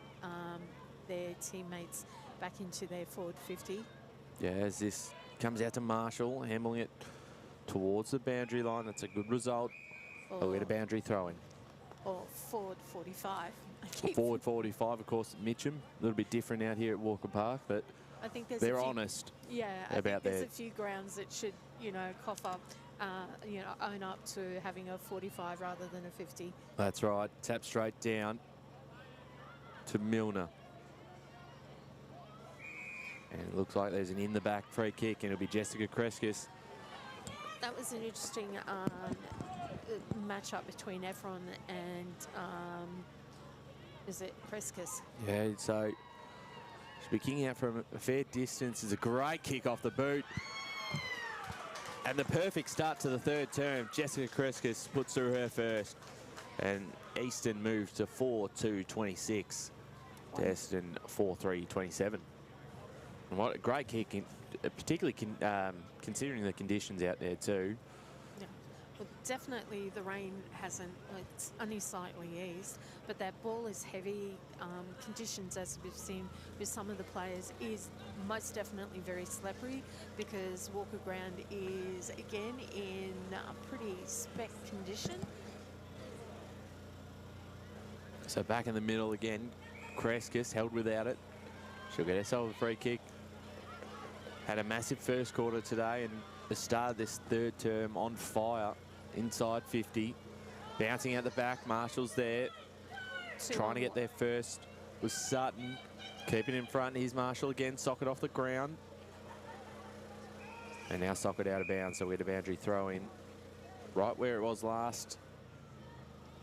their teammates back into their forward 50. Yeah, as this comes out to Marshall, handling it towards the boundary line. That's a good result. Oh, we had a boundary throw in. Or forward 45. Forward 45, of course, Mitcham. A little bit different out here at Walker Park, but I think they're honest. Yeah, I about think there's a few grounds that should, you know, cough up, you know, own up to having a 45 rather than a 50. That's right. Tap straight down to Milner. And it looks like there's an in-the-back free kick, and it'll be Jessica Kreskis. That was an interesting match-up between Efron and, is it Kreskis? Yeah, so she'll be kicking out from a fair distance. It's a great kick off the boot. And the perfect start to the third term. Jessica Kreskis puts through her first. And Eastern moves to 4-2-26. To Essendon 4-3-27. And what a great kick, particularly considering the conditions out there too. Yeah. Well, definitely the rain hasn't, it's only slightly eased, but that ball is heavy. Conditions, as we've seen with some of the players, is most definitely very slippery because Walker Ground is, again, in pretty spec condition. So back in the middle again, Kreskis held without it. She'll get herself a free kick. Had a massive first quarter today and the start of this third term on fire inside 50. Bouncing out the back, Marshall's there. Trying to get there first was Sutton. Keeping in front, here's Marshall again, socket off the ground. And now socket out of bounds, so we had a boundary throw in. Right where it was last.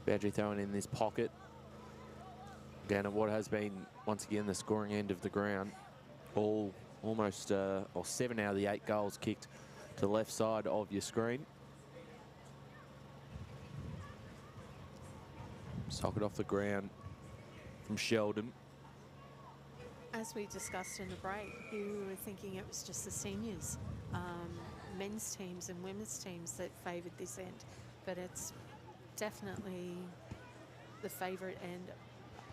Boundary thrown in this pocket. Down at what has been, once again, the scoring end of the ground. Almost 7 out of the 8 goals kicked to the left side of your screen. Socket off the ground from Sheldon. As we discussed in the break, you were thinking it was just the seniors, men's teams and women's teams that favoured this end, but it's definitely the favourite end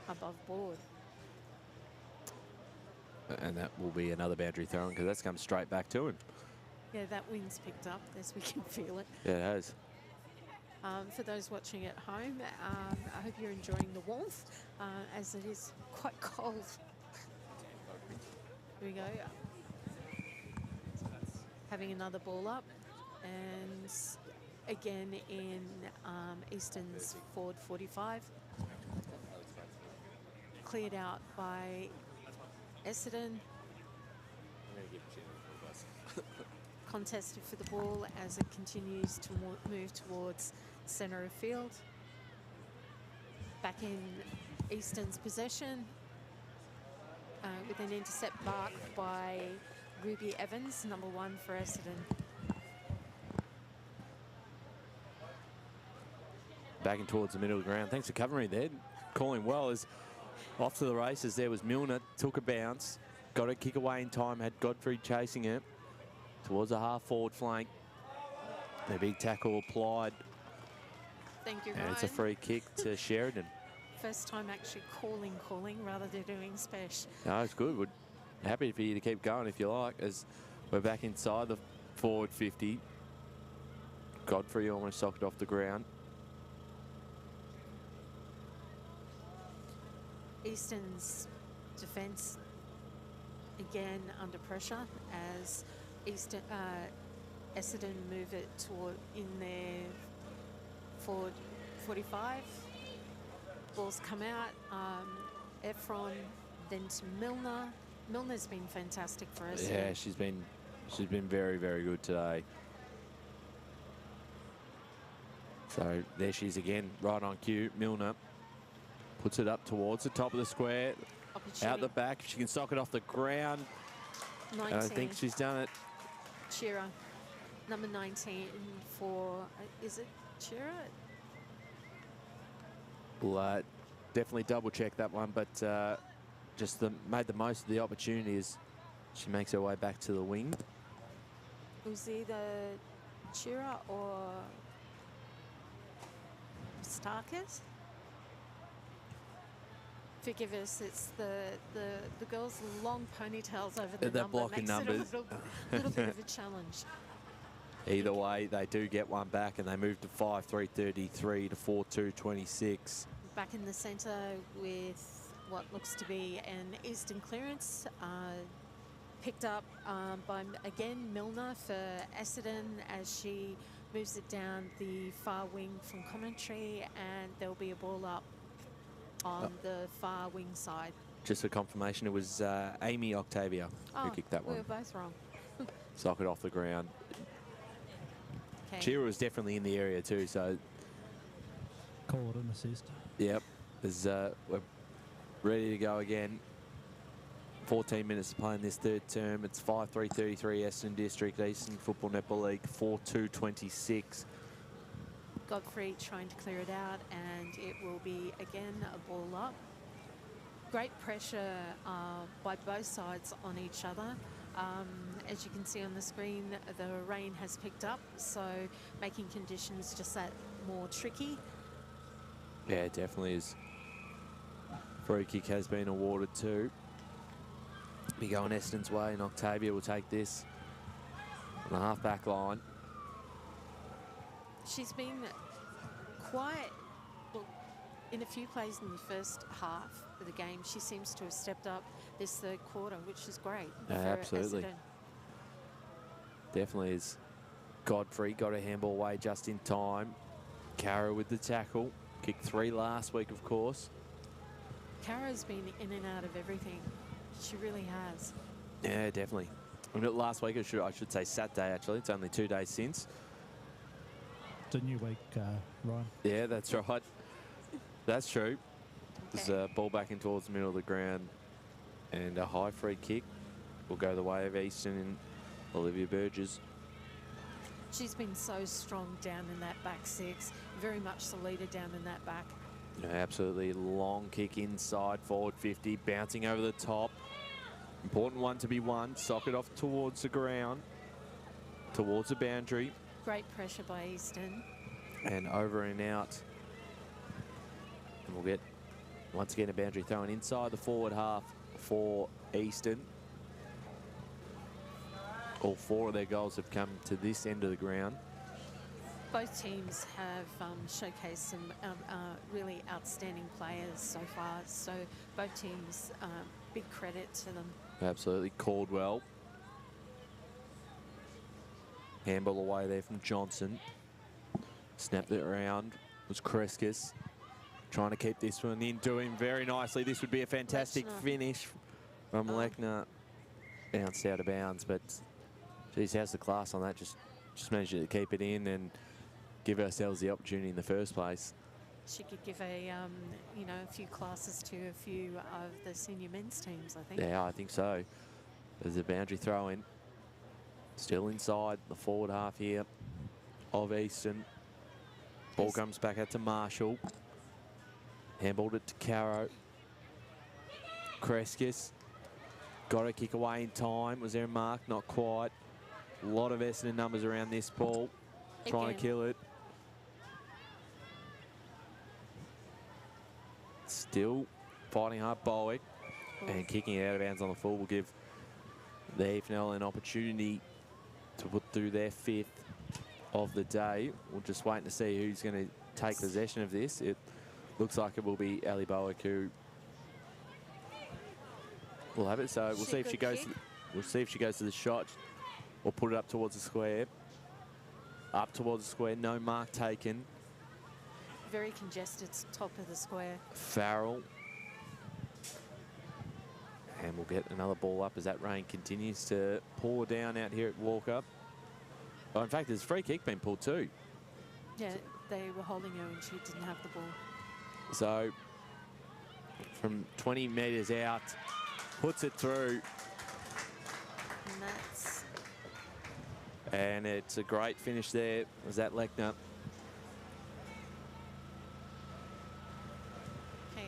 above board. And that will be another boundary throw because that's come straight back to him. Yeah, that wind's picked up as we can feel it. Yeah, it has. For those watching at home, I hope you're enjoying the warmth as it is quite cold. Here we go. Having another ball up and again in Eastern's forward 45. Cleared out by Essendon. Contested for the ball as it continues to move towards centre of field. Back in Eastern's possession with an intercept marked by Ruby Evans, number 1 for Essendon. Back in towards the middle of the ground. Thanks for covering there. Calling well as off to the races. There was Milner, took a bounce, got a kick away in time, had Godfrey chasing it towards the half forward flank. The big tackle applied. Thank you, And Ryan. it's a free kick to Sheridan. First time actually calling rather than doing special. No, it's good. We're happy for you to keep going if you like, as we're back inside the forward 50. Godfrey almost socked off the ground. Eastern's defence again under pressure as Essendon move it toward in their forward 45. Balls come out. Efron, then to Milner. Milner's been fantastic for us. Yeah, she's been very, very good today. So there she is again, right on cue. Milner puts it up towards the top of the square. Out the back, she can sock it off the ground. 19. And I think she's done it. Shearer, number 19 for, is it Shearer? We'll definitely double check that one, but just made the most of the opportunity as she makes her way back to the wing. It was either Shearer or Starkers. Forgive us, it's the girls' long ponytails over the They're number blocking makes numbers. it a little bit of a challenge. Either way, they do get one back and they move to 5-3-33 to 4-2-26. Back in the centre with what looks to be an Eastern clearance. Picked up by, again, Milner for Essendon as she moves it down the far wing from commentary, and there'll be a ball up on the far wing side. Just for confirmation, it was Amy Octavia who kicked that one. We were both wrong. Sock it off the ground. Okay. Chira was definitely in the area too, so Call it an assist. yep, we're ready to go again. 14 minutes to play in this third term. It's 5-3-33 Essendon District, Eastern Football Netball League, 4-2-26. Godfrey trying to clear it out, and it will be again a ball up. Great pressure by both sides on each other. As you can see on the screen, the rain has picked up, so making conditions just that more tricky. Yeah, it definitely is. Free kick has been awarded too. Be going Essendon's way, and Octavia will take this on the half-back line. She's been quiet, well, in a few plays in the first half of the game. She seems to have stepped up this third quarter, which is great. Yeah, for absolutely. Essendon. Definitely is. Godfrey got a handball away just in time. Cara with the tackle. Kicked 3 last week, of course. Cara's been in and out of everything. She really has. Yeah, definitely. I mean, last week, I should say Saturday, actually. It's only 2 days since. It's a new week, Ryan. Yeah, that's right. That's true. There's a ball back in towards the middle of the ground. And a high free kick will go the way of Easton and Olivia Burgess. She's been so strong down in that back six. Very much the leader down in that back. Yeah, absolutely. Long kick inside, forward 50, bouncing over the top. Important one to be won. Sock it off towards the ground, towards the boundary. Great pressure by Easton. And over and out. And we'll get, once again, a boundary thrown inside the forward half for Easton. All 4 of their goals have come to this end of the ground. Both teams have showcased some really outstanding players so far. So both teams, big credit to them. Absolutely. Caldwell. Handball away there from Johnson. Snapped it around. Was Kreskis trying to keep this one in, doing very nicely. This would be a fantastic finish from Lechner. Bounced out of bounds, but geez, how's the class on that? Just managed to keep it in and give ourselves the opportunity in the first place. She could give a few classes to a few of the senior men's teams, I think. Yeah, I think so. There's a boundary throw in. Still inside the forward half here of Easton. Ball comes back out to Marshall. Handballed it to Caro. Kreskis got a kick away in time. Was there a mark? Not quite. A lot of Essendon numbers around this ball. Trying to kill it. Still fighting hard, Bowick. And kicking it out of bounds on the full will give the EFNL an opportunity to put through their 5th of the day. We'll just wait to see who's going to take possession of this. It looks like it will be Ali Bowick who We'll have it. So we'll see if she goes. We'll see if she goes to the shot or put it up towards the square. Up towards the square. No mark taken. Very congested top of the square. Farrell. And we'll get another ball up as that rain continues to pour down out here at Walker. Oh, in fact, there's a free kick being pulled too. Yeah, they were holding her and she didn't have the ball. So from 20 metres out, puts it through. And it's a great finish there. Was that Lechner? Okay.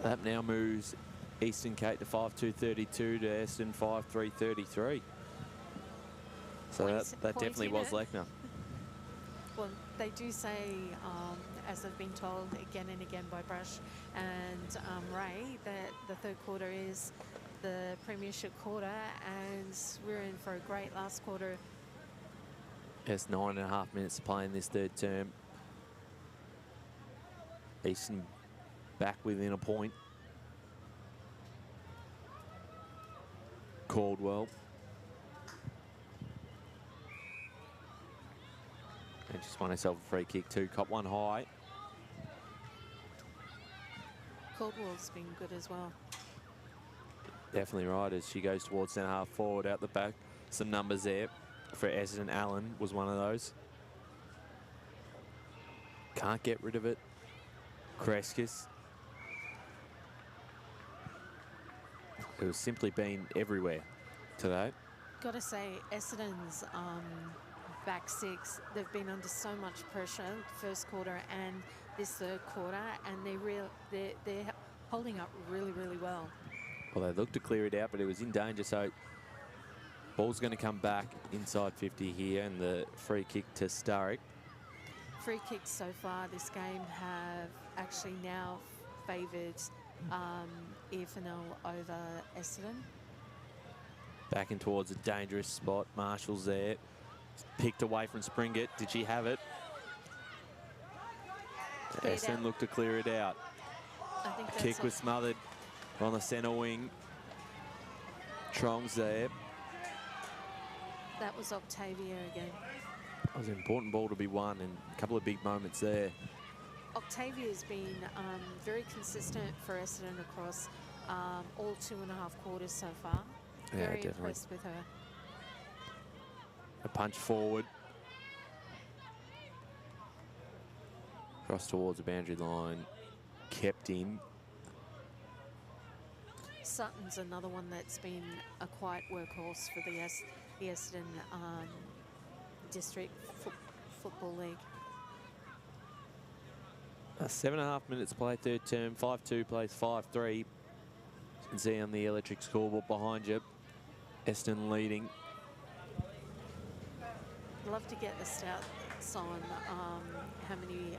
That now moves Eastern Cape to 5.2.32 to Essendon 5.3.33. So that definitely was Lechner. Well, they do say, as I've been told again and again by Brush and Ray, that the third quarter is the premiership quarter, and we're in for a great last quarter. Yes, 9.5 minutes to play in this third term. Eastern back within a point. Caldwell. And just won herself a free kick too. Cop one high. Caldwell's been good as well. Definitely right as she goes towards centre half forward out the back. Some numbers there for Essendon. Allen was one of those. Can't get rid of it. Kreskis. It was simply been everywhere today. Got to say, Essendon's back six, they've been under so much pressure first quarter and this third quarter, and they're holding up really, really well. Well, they looked to clear it out, but it was in danger, so ball's going to come back inside 50 here, and the free kick to Sturrock. Free kicks so far this game have actually now favoured EFNL over Essendon. Back in towards a dangerous spot. Marshall's there. Picked away from Springett. Did she have it? Essendon looked to clear it out. I think that's Kick was smothered on the centre wing. Trong's there. That was Octavia again. That was an important ball to be won, and a couple of big moments there. Octavia's been very consistent for Essendon across all 2.5 quarters so far. Yeah, Very definitely. impressed with her. A punch forward. Cross towards the boundary line. Kept in. Sutton's another one that's been a quiet workhorse for the Essendon District Football League. 7.5 minutes play third term. 5-2 plays 5-3. You can see on the electric scoreboard behind you. Essendon leading. Love to get the stats on how many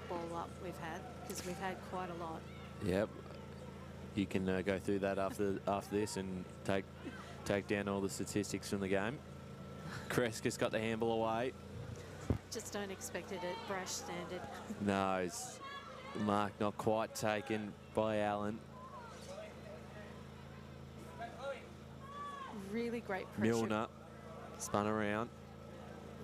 ball up we've had, because we've had quite a lot. Yep. You can go through that after this and take down all the statistics from the game. Kreskis got the handball away. Just don't expect it at Brash standard. No, it's mark not quite taken by Allen. Really great pressure. Milner spun around.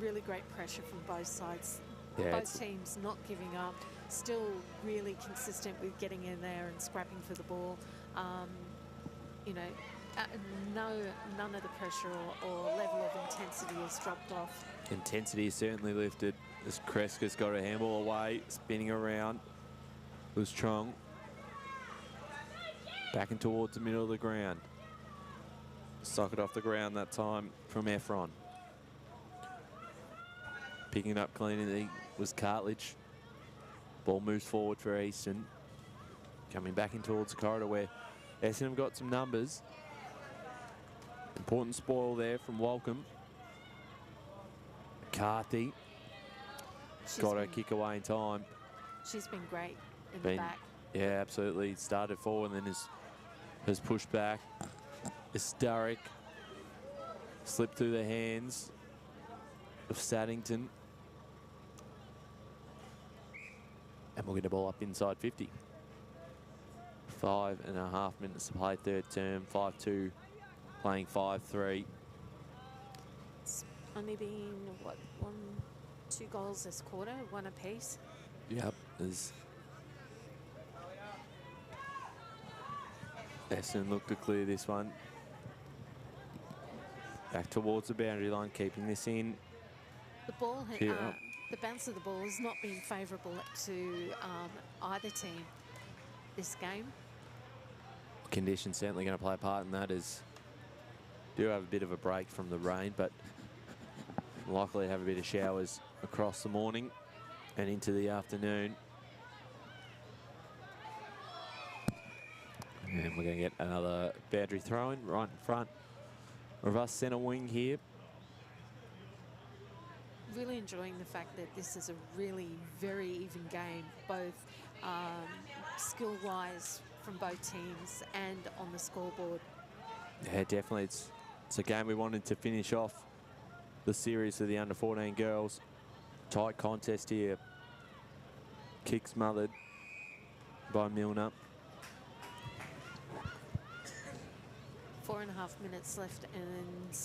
Really great pressure from both sides. Yeah, both teams not giving up, still really consistent with getting in there and scrapping for the ball. You know, none of the pressure or level of intensity has dropped off. Intensity is certainly lifted as Kreskis got a handball away, spinning around. It was Trong. Back and towards the middle of the ground. Socket off the ground that time from Efron. Picking it up cleanly was Cartledge. Ball moves forward for Easton. Coming back in towards the corridor where Essendon have got some numbers. Important spoil there from Walcombe. McCarthy got her kick away in time. She's been great in the back. Yeah, absolutely. Started forward and then has pushed back. Sturrock slipped through the hands of Saddington. And we'll get the ball up inside 50. 5.5 minutes to play, third term, 5-2, playing 5-3. It's only been, what, 2 goals this quarter, 1 apiece. Yep, there's Essendon look to clear this one. Back towards the boundary line, keeping this in. The ball, Yeah. the bounce of the ball has not been favourable to either team this game. Conditions certainly going to play a part in that, as do have a bit of a break from the rain, but likely to have a bit of showers across the morning and into the afternoon. And we're going to get another boundary throw-in right in front of us, centre wing here. Really enjoying the fact that this is a really very even game, both skill-wise from both teams and on the scoreboard. Yeah, definitely. It's a game we wanted to finish off the series of the under-14 girls. Tight contest here. Kick smothered by Milner. 4.5 minutes left, and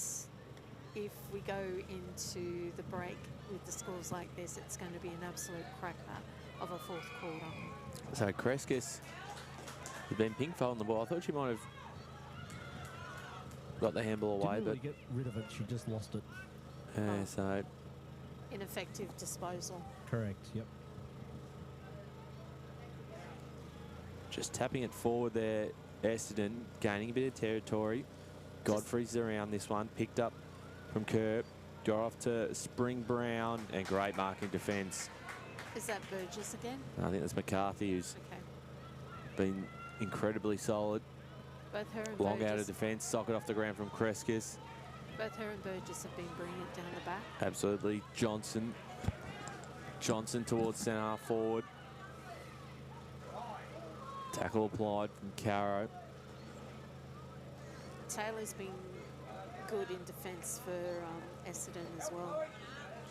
if we go into the break with the scores like this, it's going to be an absolute cracker of a fourth quarter. So Kreskis has been pink-folding the ball. I thought she might have got the handball away, Didn't really but get rid of it. She just lost it. so Ineffective disposal. Correct. Yep. just tapping it forward there. Essendon gaining a bit of territory. Godfrey's around this one, picked up from Kerr, got off to Spring Brown, and great marking defence. Is that Burgess again? I think that's McCarthy, who's Okay. been incredibly solid. Both her and Long out of Burgess, defence, sock it off the ground from Kreskis. both her and Burgess have been brilliant down the back. Absolutely. Johnson towards centre half forward. Tackle applied from Caro. Taylor's been good in defence for Essendon as well.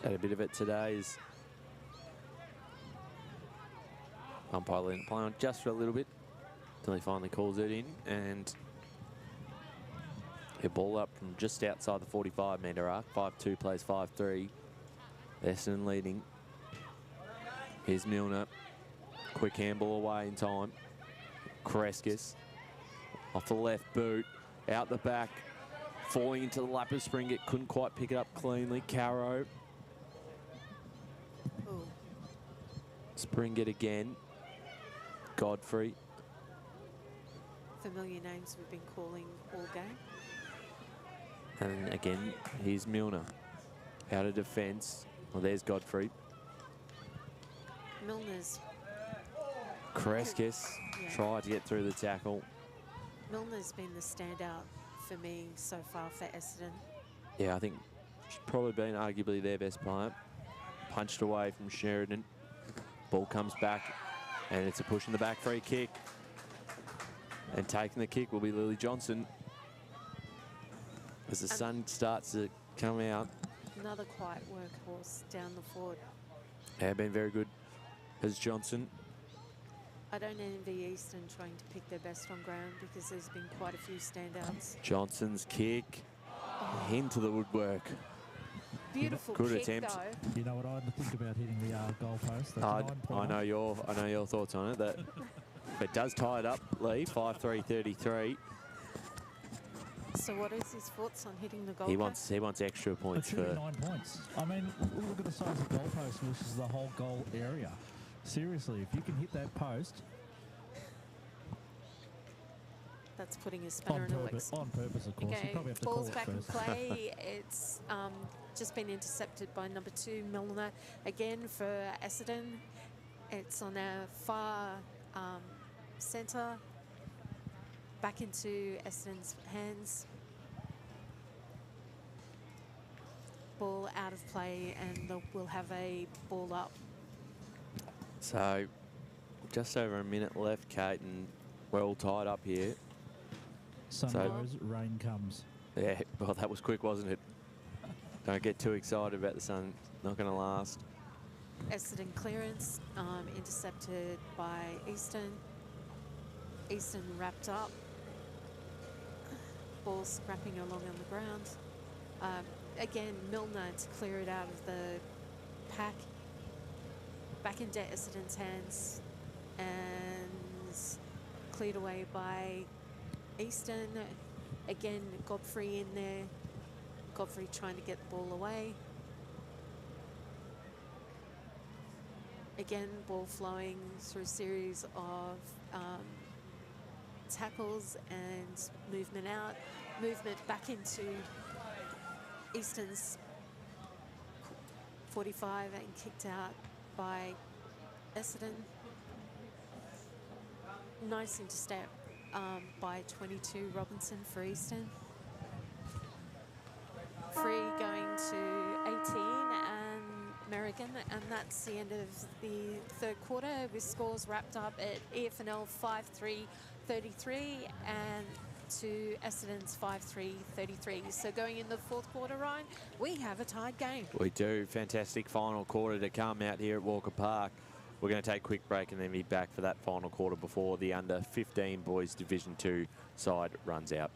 Had a bit of it today. As umpire letting it play on just for a little bit until he finally calls it in, and a ball up from just outside the 45-metre arc. 5-2 plays 5-3. Essendon leading. Here's Milner. Quick handball away in time. Kreskis off the left boot, out the back, falling into the lap of Springett. Couldn't quite pick it up cleanly. Caro. Ooh. Springett again. Godfrey. Familiar names we've been calling all game. And again, here's Milner. Out of defence. Well, there's Godfrey. Milner's Kreskis tried to get through the tackle. Milner's been the standout for me so far for Essendon. Yeah, I think she's probably been arguably their best player. Punched away from Sheridan. Ball comes back, and it's a push in the back, free kick. And taking the kick will be Lily Johnson. As the sun starts to come out. Another quiet workhorse down the forward. Yeah, been very good as Johnson. I don't envy Eastern trying to pick their best on ground because there's been quite a few standouts. Johnson's kick into the woodwork. Beautiful Good kick, attempt. though. You know what I'd think about hitting the goal post? That's I 9 point. know your thoughts on it. That it does tie it up, Lee. 5-3-33. So what is his thoughts on hitting the goal He post? wants extra It points should be for. 9 points. I mean, look at the size of the goal post versus the whole goal area. Seriously, if you can hit that post That's putting a spanner in the works. on purpose, of course. You Okay, probably have to call ball's it back in first. play. It's just been intercepted by number 2, Milner. Again for Essendon. It's on our far centre. Back into Essendon's hands. Ball out of play, and we'll have a ball up. So, just over a minute left, Kate, and we're all tied up here. Sun So- goes, rain comes. Yeah, well, that was quick, wasn't it? Don't get too excited about the sun. Not going to last. Essendon clearance intercepted by Eastern. Eastern wrapped up. Ball scrapping along on the ground. Again, Milner to clear it out of the pack. Back into Essendon's hands and cleared away by Eastern. Again, Godfrey in there. Godfrey trying to get the ball away. Again, ball flowing through a series of tackles and movement out. Movement back into Eastern's 45 and kicked out by Essendon. Nice interstep by 22 Robinson for Eastern. Free going to 18 and Merrigan, and that's the end of the third quarter with scores wrapped up at EFNL 5-3-33 and to Essendon's 5-3-33. So going in the fourth quarter, Ryan, we have a tied game. We do. Fantastic final quarter to come out here at Walker Park. We're going to take a quick break and then be back for that final quarter before the under 15 boys Division 2 side runs out.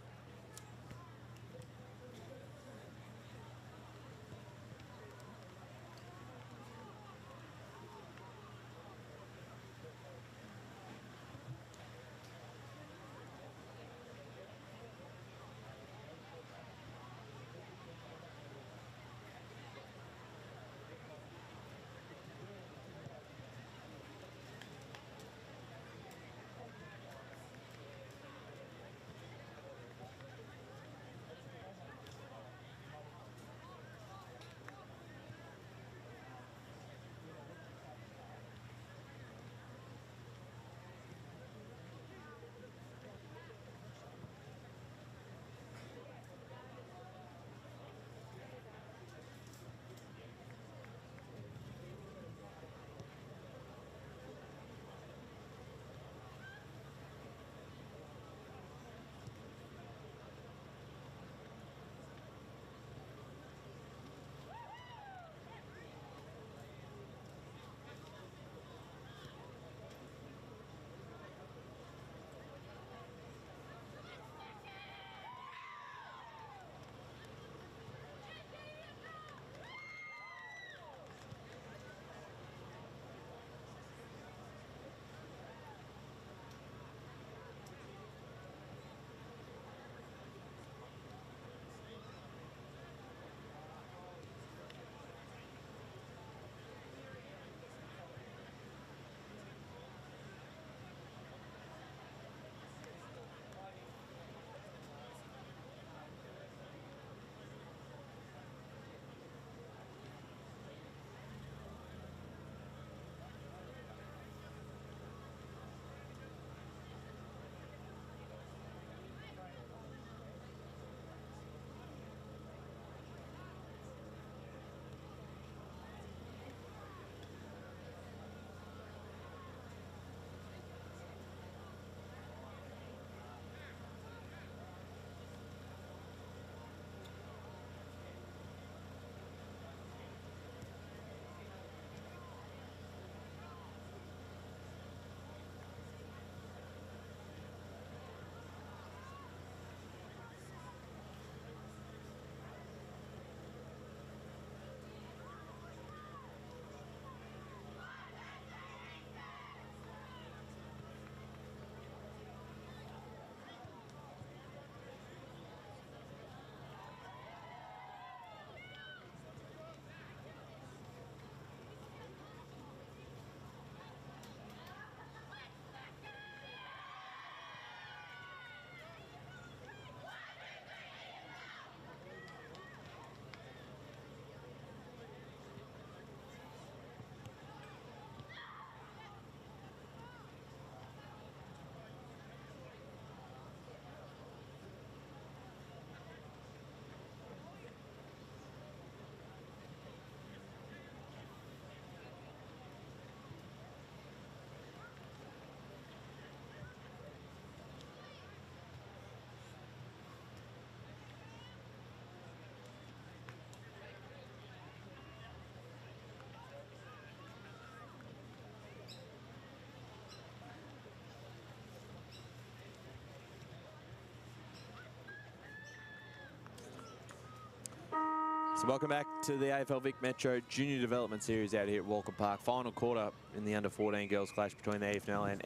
So welcome back to the AFL Vic Metro Junior Development Series out here at Walker Park. Final quarter in the under-14 girls clash between the EFNL and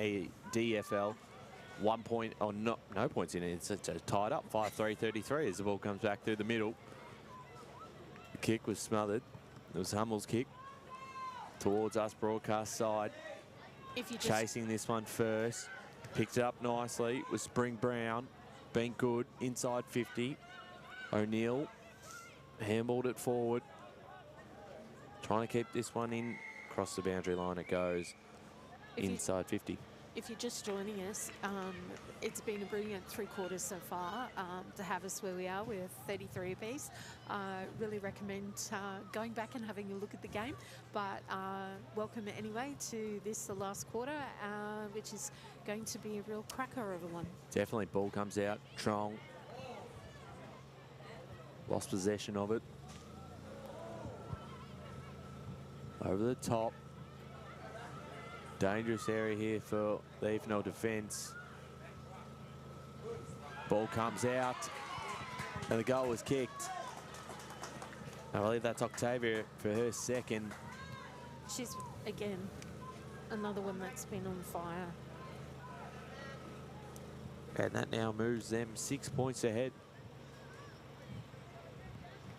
EDFL. 1 point, or no points in it. It's tied up, 5-3-33 as the ball comes back through the middle. The kick was smothered. It was Hummel's kick towards us, broadcast side. If you Chasing this one first. Picked it up nicely. It was Spring Brown. Been good. Inside 50. O'Neill handballed it forward. Trying to keep this one in. Across the boundary line it goes. Inside 50. If you're just joining us, it's been a brilliant 3 quarters so far to have us where we are. We're 33 apiece. Really recommend going back and having a look at the game. But welcome anyway to this, the last quarter, which is going to be a real cracker of a one. Definitely. Ball comes out. Trong lost possession of it. Over the top. Dangerous area here for the EFNL defence. Ball comes out and the goal was kicked. I believe that's Octavia for her second. She's, again, another one that's been on fire. And that now moves them 6 points ahead.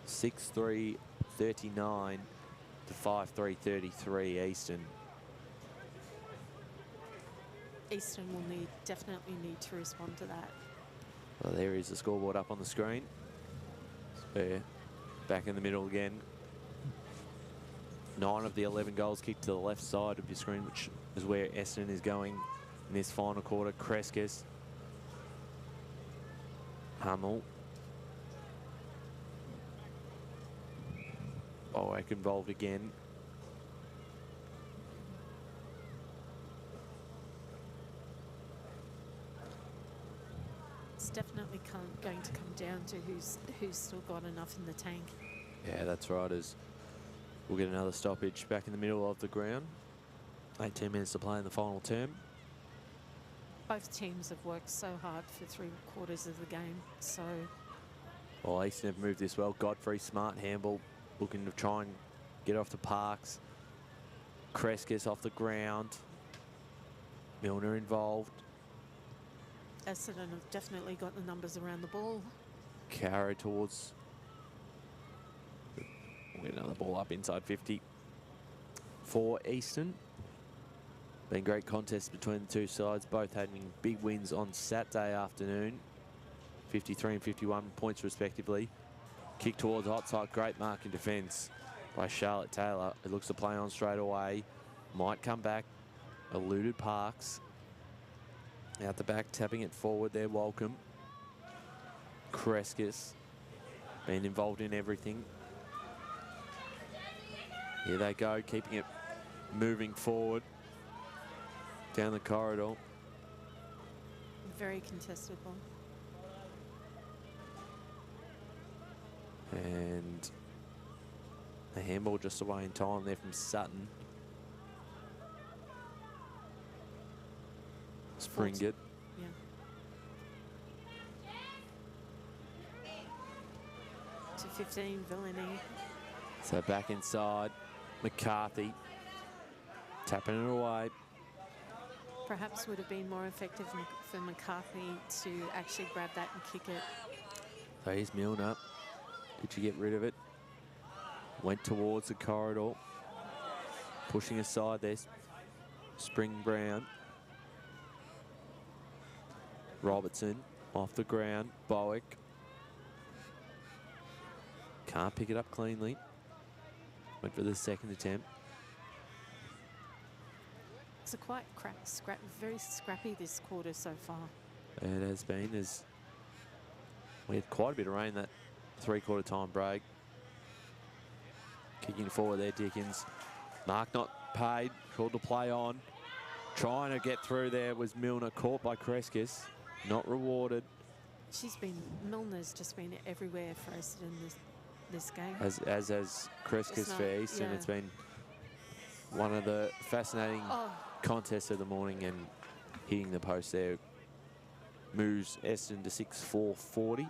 6-3-39 to 5-3-33 Eastern. Eastern will definitely need to respond to that. Well, there is the scoreboard up on the screen. So back in the middle again. 9 of the 11 goals kicked to the left side of your screen, which is where Essendon is going in this final quarter. Kreskis. Hummel. Bowick involved again. It's definitely going to come down to who's still got enough in the tank. Yeah, that's right. As we'll get another stoppage back in the middle of the ground. 18 minutes to play in the final term. Both teams have worked so hard for 3 quarters of the game. So, well, Eastern have moved this well. Godfrey, smart handball, looking to try and get off the Parks. Kreskis off the ground. Milner involved. Essendon have definitely got the numbers around the ball. Carry towards. We'll get another ball up inside 50 for Eastern. Been great contest between the two sides, both having big wins on Saturday afternoon. 53 and 51 points respectively. Kick towards hot side, great mark in defence by Charlotte Taylor. It looks to play on straight away. Might come back. Eluded Parks. Out the back, tapping it forward there, Welcome. Kreskis, been involved in everything. Here they go, keeping it moving forward down the corridor. Very contested ball. And the handball just away in time there from Sutton. Springett. Yeah. To 15, Villani. So back inside, McCarthy tapping it away. Perhaps would have been more effective for McCarthy to actually grab that and kick it. So here's Milner. Did you get rid of it? Went towards the corridor. Pushing aside there. Spring Brown. Robertson off the ground. Bowick. Can't pick it up cleanly. Went for the second attempt. It's a quite very scrappy this quarter so far. It has been. We had quite a bit of rain that 3/4 time break. Kicking forward there, Dickens. Mark not paid. Called to play on. Trying to get through there was Milner. Caught by Kreskis. Not rewarded. Milner's just been everywhere for Essendon this game. As has Kreskis for Eastern. Yeah. It's been one of the fascinating contests of the morning, and hitting the post there moves Essendon to 6-4-40,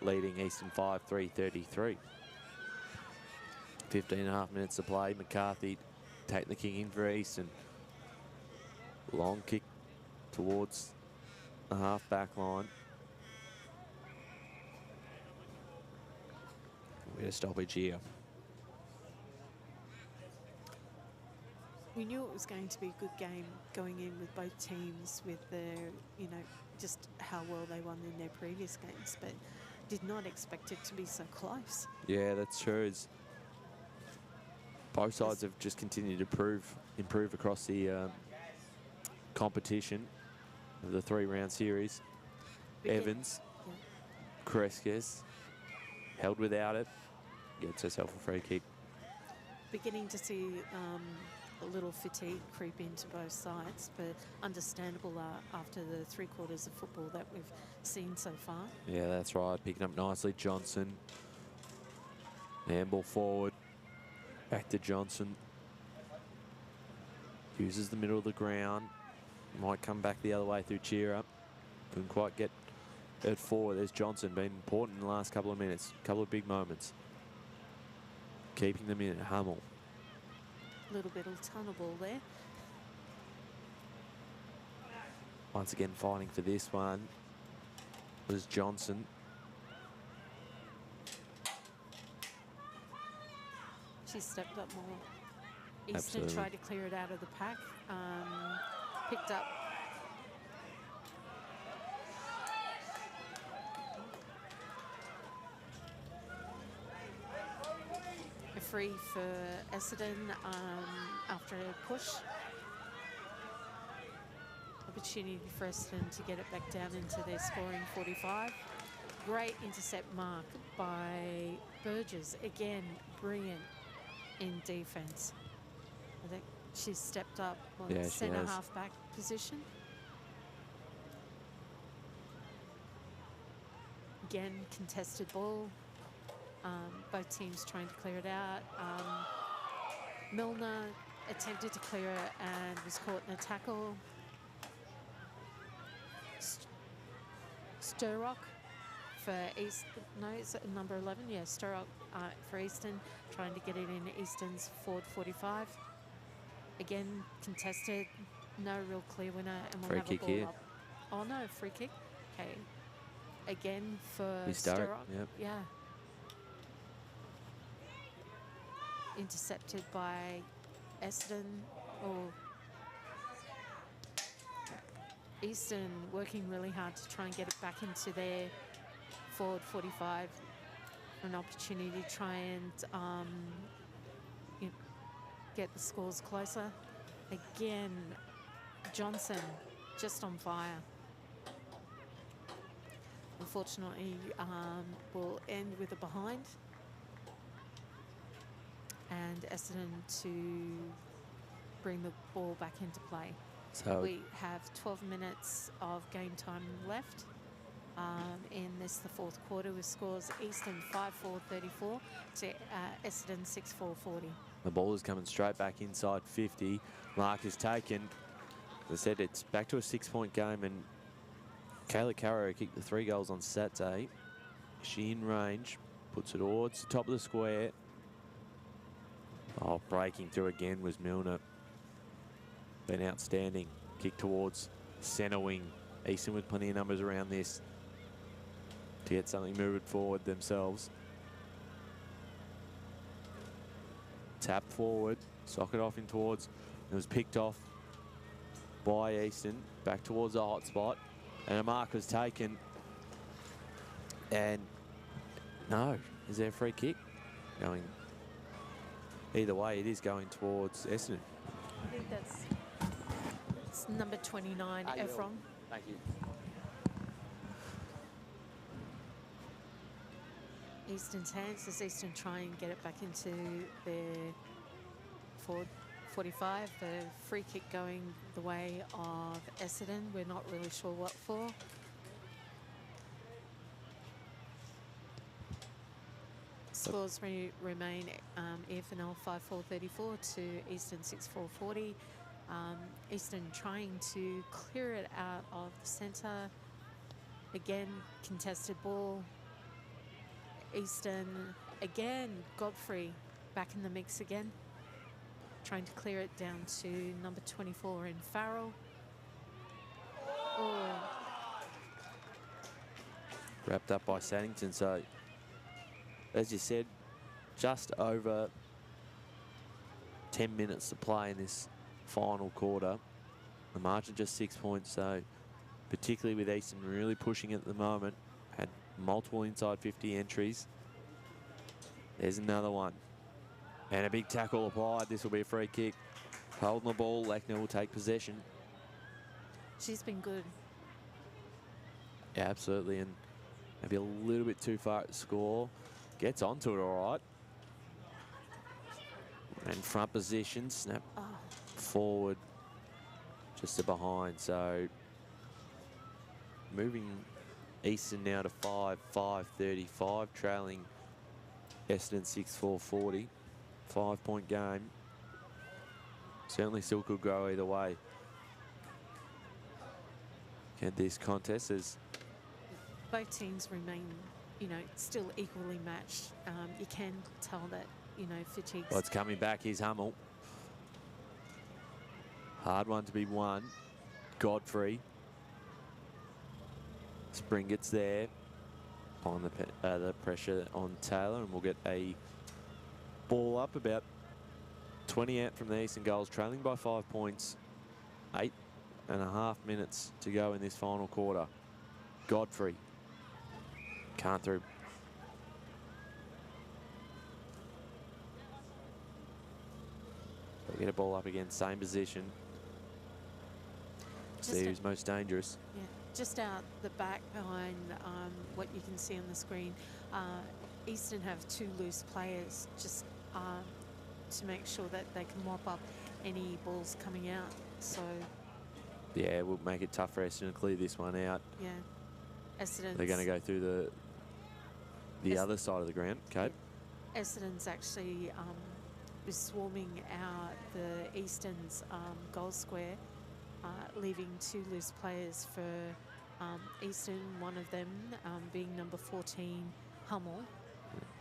leading Eastern 5-3-33. 15.5 minutes to play. McCarthy taking the kick in for Easton. Long kick towards the half-back line. We had a stoppage here. We knew it was going to be a good game going in with both teams with their, you know, just how well they won in their previous games, but did not expect it to be so close. Yeah, that's true. Both sides have just continued to improve across the competition of the 3-round series. Evans, yeah. Creskes, held without it, gets herself a free kick. Beginning to see a little fatigue creep into both sides, but understandable after the 3 quarters of football that we've seen so far. Yeah, that's right. Picking up nicely, Johnson. Handball forward. Back to Johnson. Uses the middle of the ground. Might come back the other way through cheer up. Couldn't quite get it forward. There's Johnson, been important in the last couple of minutes. Couple of big moments. Keeping them in. Hummel. A little bit of tunnel ball there. Once again fighting for this one was Johnson. She stepped up more. Easton Absolutely. tried to clear it out of the pack. Picked up. A free for Essendon after a push. Opportunity for Essendon to get it back down into their scoring 45. Great intercept mark by Burgess. Again, brilliant in defence. I think she's stepped up on Yeah, centre half-back position. Again, contested ball. Both teams trying to clear it out. Milner attempted to clear it and was caught in a tackle. Sturrock for East, no, it's number 11, yeah, Sturrock for Easton, trying to get it in Easton's forward 45. Again, contested, no real clear winner, and we'll Free have kick a ball here. up. Oh no, free kick. Okay. Again for Historic, Sturrock. yep. Yeah. Intercepted by Essendon. Or Easton working really hard to try and get it back into their forward 45 for an opportunity to try and get the scores closer. Again, Johnson just on fire. Unfortunately, will end with a behind. And Essendon to bring the ball back into play. So We have 12 minutes of game time left in the fourth quarter with scores Easton 5-4-34 to Essendon 6-4-40. the ball is coming straight back inside 50. Mark is taken. As I said, it's back to a 6-point game, and Kayla Carrow kicked the 3 goals on Saturday. She in range, puts it towards the top of the square. Oh, breaking through again was Milner. Been outstanding. Kick towards centre wing. Easton with plenty of numbers around this to get something moving forward themselves. Tap forward, sock it off in towards. It was picked off by Easton. Back towards the hot spot. And a mark was taken. And no, is there a free kick? Going either way, it is going towards Essendon. I think it's number 29, Efron. Thank you. Easton's hands as Easton try and get it back into their forward 45. The free kick going the way of Essendon. We're not really sure what for. Scores remain EFNL 5-4-34 to Easton 6-4-40. Easton trying to clear it out of the centre. Again, contested ball. Easton again, Godfrey back in the mix again. Trying to clear it down to number 24 in Farrell. Oh. Wrapped up by Saddington. So, as you said, just over 10 minutes to play in this final quarter. The margin just 6 points. So, particularly with Easton really pushing it at the moment. Had multiple inside 50 entries. There's another one. And a big tackle applied. This will be a free kick. Holding the ball, Lackner will take possession. She's been good. Yeah, absolutely. And maybe a little bit too far to score. Gets onto it all right. And front position, snap forward, just to behind. So moving Easton now to 5-5-35, trailing Essendon 6-4-40. 5-point game. Certainly still could go either way. And this contest is... Both teams remain, you know, still equally matched. You can tell that, you know, fatigue's... Well, it's coming back. Here's Hummel. Hard one to be won. Godfrey. Spring gets there. On the pressure on Taylor, and we'll get a ball up about 20 out from the Eastern goals, trailing by 5 points. 8.5 minutes to go in this final quarter. Godfrey. Can't through. So we get a ball up again, same position. See who's most dangerous. Yeah, just out the back behind what you can see on the screen. Eastern have 2 loose players just to make sure that they can mop up any balls coming out. So yeah, we'll make it tough for Essendon to clear this one out. Yeah, Essendon's... They're going to go through the other side of the ground. Kate? Essendon's actually is swarming out the Eastern's goal square, leaving 2 loose players for Eastern, one of them being number 14, Hummel.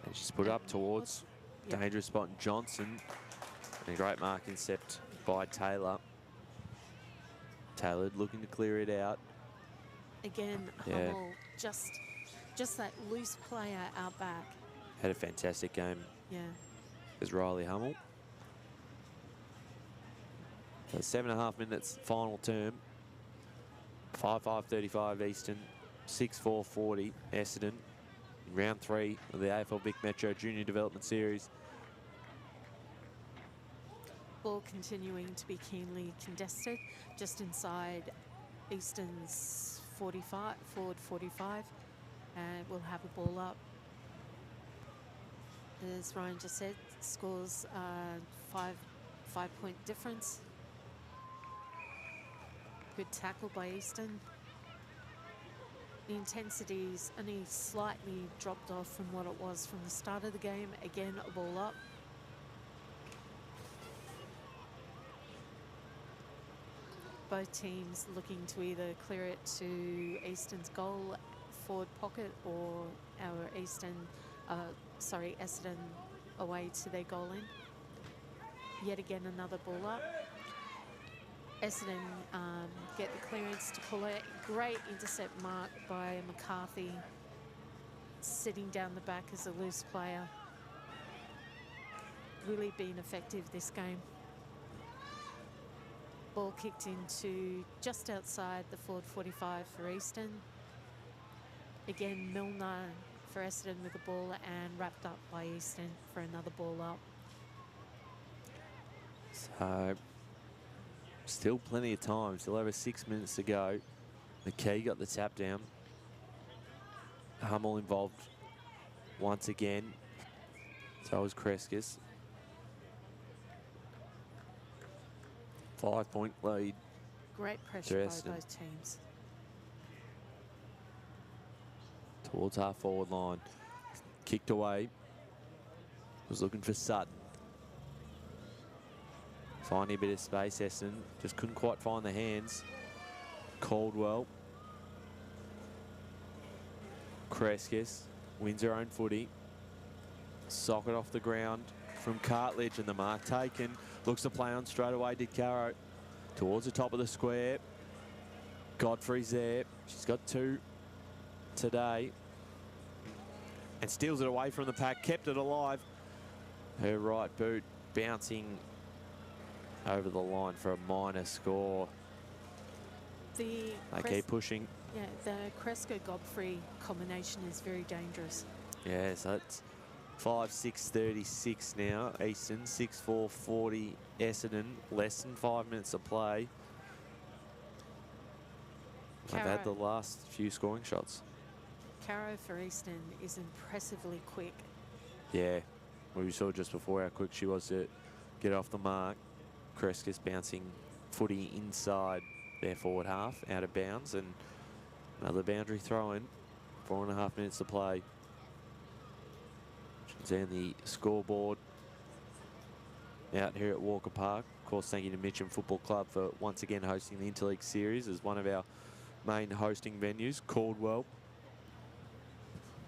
And she's put up towards dangerous spot Johnson. And a great mark intercept by Taylor. Taylor looking to clear it out. Again, Hummel, just that loose player out back. Had a fantastic game. Yeah. As Riley Hummel. So 7.5 minutes final term. 5-5-35 Eastern. 6-4-40 Essendon. In round 3 of the AFL Vic Metro Junior Development Series. Ball continuing to be keenly contested, just inside Eastern's 45, forward 45, and we'll have a ball up. As Ryan just said, scores 5-point difference. Good tackle by Eastern. The intensity's only slightly dropped off from what it was from the start of the game. Again, a ball up. Both teams looking to either clear it to Eastern's goal forward pocket or our Essendon away to their goal end. Yet again, another ball up. Essendon get the clearance to pull it. Great intercept mark by McCarthy, sitting down the back as a loose player. Really been effective this game. Ball kicked into just outside the forward 45 for Eastern. Again, Milner for Essendon with the ball and wrapped up by Eastern for another ball up. So still plenty of time, still over 6 minutes to go. McKee got the tap down. Hummel involved once again. So was Kreskis. 5-point lead. Great pressure by both teams. Towards half forward line. Kicked away. Was looking for Sutton. Finding a bit of space, Essendon. Just couldn't quite find the hands. Caldwell. Kreskis wins her own footy. Socket off the ground. from Cartledge, and the mark taken. Looks to play on straight away, did Caro. Towards the top of the square. Godfrey's there. She's got 2 today. And steals it away from the pack, kept it alive. Her right boot bouncing over the line for a minor score. They keep pushing. Yeah, the Cresco-Godfrey combination is very dangerous. Yeah, so it's 5:06:36 now. Easton 6:4:40. Essendon less than 5 minutes to play. They've had the last few scoring shots. Caro for Easton is impressively quick. Yeah, we saw just before how quick she was to get off the mark. Crescas bouncing footy inside their forward half, out of bounds, and another boundary throw in. 4.5 minutes to play. And the scoreboard out here at Walker Park. Of course, thank you to Mitcham Football Club for once again hosting the Interleague Series as one of our main hosting venues. Caldwell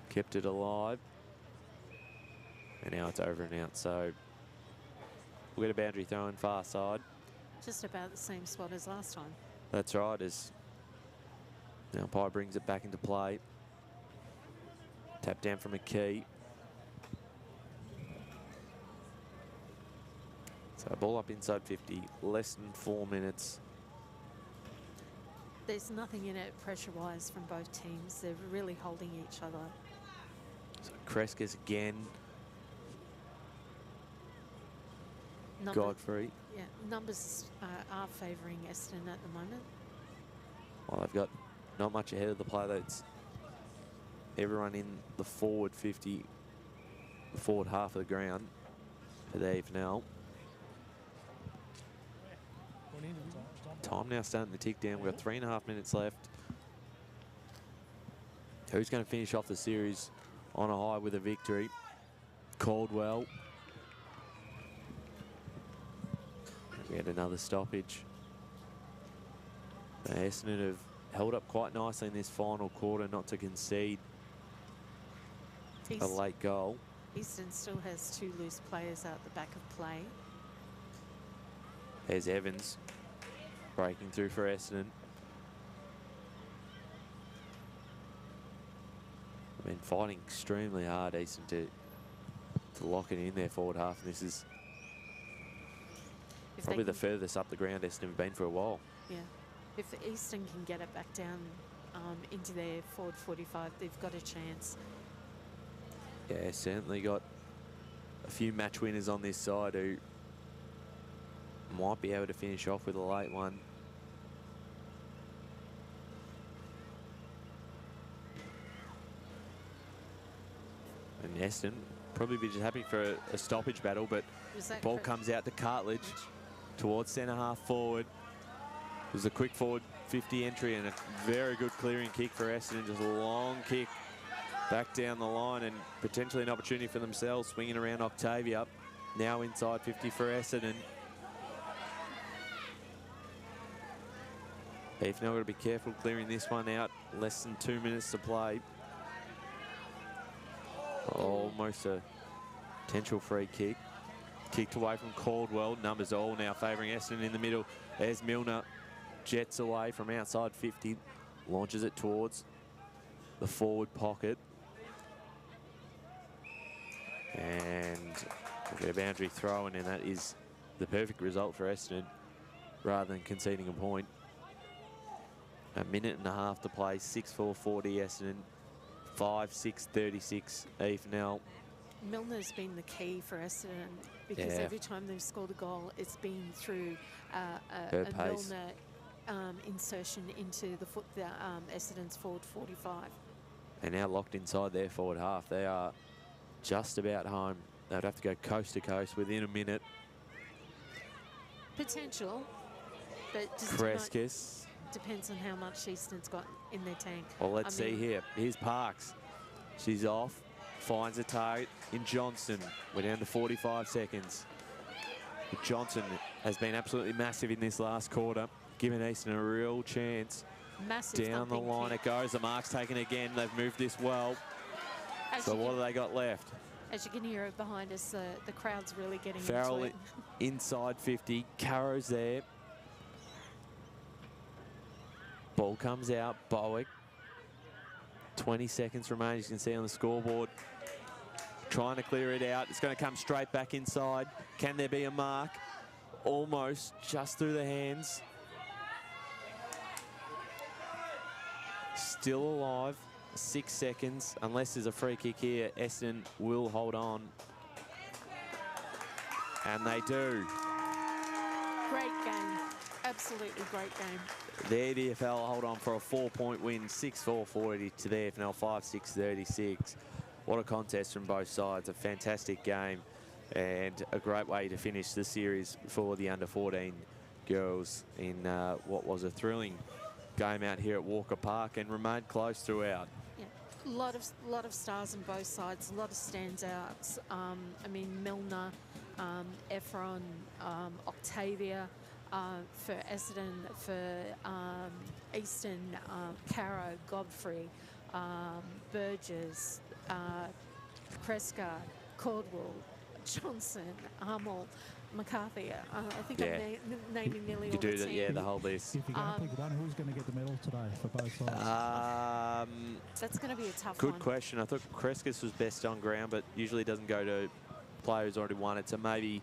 kept it alive. And now it's over and out. So we'll get a boundary throw in far side. Just about the same spot as last time. That's right, as now umpire brings it back into play. Tap down from a key. So ball up inside 50, less than 4 minutes. There's nothing in it pressure-wise from both teams. They're really holding each other. So Crescas again. Godfrey. Yeah, numbers are favouring Essendon at the moment. Well, they've got not much ahead of the play. That's everyone in the forward 50, the forward half of the ground for the EFNL. Time now starting to tick down. We've got 3.5 minutes left. Who's going to finish off the series on a high with a victory? Caldwell. We had another stoppage. The Essendon have held up quite nicely in this final quarter not to concede a late goal. Easton still has 2 loose players out the back of play. There's Evans breaking through for Essendon. I've been fighting extremely hard, Easton, to lock it in their forward half. And this is probably the furthest up the ground Essendon have been for a while. Yeah. If Easton can get it back down into their forward 45, they've got a chance. Yeah, certainly got a few match winners on this side who might be able to finish off with a late one. And Essendon probably be just happy for a stoppage battle, but the ball comes out to Cartledge towards centre half forward. It was a quick forward 50 entry and a very good clearing kick for Essendon. Just a long kick back down the line and potentially an opportunity for themselves, swinging around Octavia. Now inside 50 for Essendon. EFNL got to be careful clearing this one out. Less than 2 minutes to play. Almost a potential free kick. Kicked away from Caldwell. Numbers all now favouring Essendon in the middle. There's Milner. Jets away from outside 50. Launches it towards the forward pocket. And we'll get a boundary throw in, and that is the perfect result for Essendon rather than conceding a point. 1.5 minutes to play. 6:4:40 Essendon. 5:6:36 EFNL. Milner's been the key for Essendon because every time they've scored a goal, it's been through a Milner insertion into the Essendon's forward 45. And now locked inside their forward half. They are just about home. They'd have to go coast to coast within a minute. Potential, but just Crescas. depends on how much Easton's got in their tank. Well, let's see here. Here's Parks. She's off. Finds a target in Johnson. We're down to 45 seconds. Johnson has been absolutely massive in this last quarter, giving Easton a real chance. Massive down the line kick. it goes. The mark's taken again. They've moved this well. So what have they got left? As you can hear it behind us, the crowd's really getting Farrell into it. inside 50. Carro's there. Ball comes out. Bowick. 20 seconds remaining. You can see on the scoreboard. Trying to clear it out. It's going to come straight back inside. Can there be a mark? Almost just through the hands. Still alive. 6 seconds. Unless there's a free kick here, Essendon will hold on. And they do. Great game. Absolutely great game. The EDFL hold on for a 4-point win, 6-4-40 to the EFNL 5-6-36. What a contest from both sides. A fantastic game and a great way to finish the series for the under-14 girls in what was a thrilling game out here at Walker Park and remained close throughout. Yeah, lot of stars on both sides, a lot of standouts. I mean, Milner, Efron, Octavia for Essendon, for Easton, Caro, Godfrey, Burgess, Kreska, Caldwell, Johnson, Hummel, McCarthy. I think I'm naming nearly all the team. Yeah, the whole list. If you're going to pick one, who's going to get the medal today for both sides? That's going to be a tough Good one. question. I thought Kreskis was best on ground, but usually doesn't go to players already won it. So maybe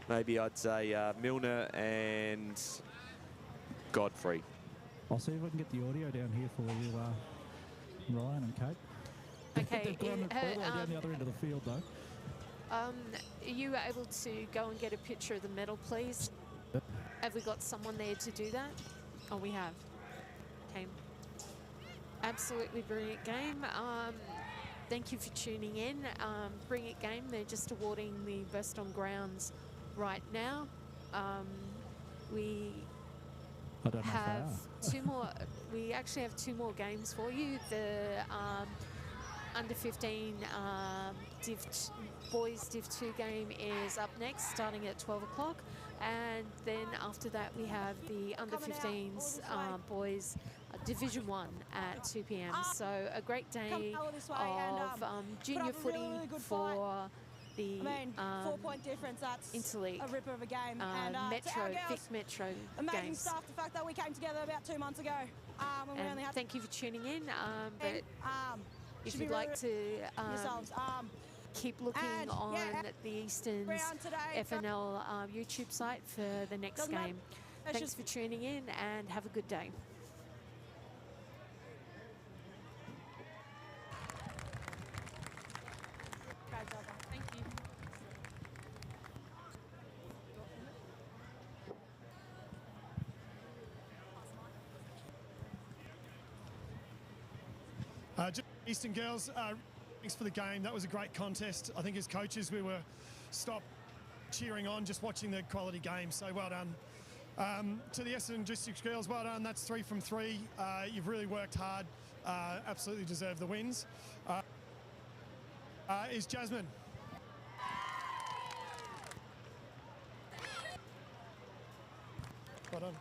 I'd say Milner and Godfrey. I'll see if I can get the audio down here for you, Ryan and Kate. Okay. They've gone all the way down the other end of the field, though. Are you able to go and get a picture of the medal, please? Yep. Have we got someone there to do that? Oh, we have. Okay. Absolutely brilliant game. Thank you for tuning in. Brilliant game. They're just awarding the best on grounds right now. We I don't know have if two more. We actually have 2 more games for you. The under 15 boys Div 2 game is up next, starting at 12 o'clock, and then after that we have the under 15s boys Division 1 at 2 p.m. So a great day of junior footy for the 4-point difference. That's Interleague, a ripper of a game. Vic Metro amazing games. stuff. The fact that we came together about 2 months ago. When we only had Thank you for tuning in. But if should be you'd like to yourselves. keep looking on the Eastern's today, EFNL YouTube site for the next Doesn't matter. game. Thanks for tuning in and have a good day. Thank you. Eastern girls, thanks for the game. That was a great contest. I think as coaches we were stopped cheering on just watching the quality game, so well done. To the Essendon District girls, well done. That's 3 from 3. You've really worked hard. Absolutely deserve the wins. Is Jasmine. Well done.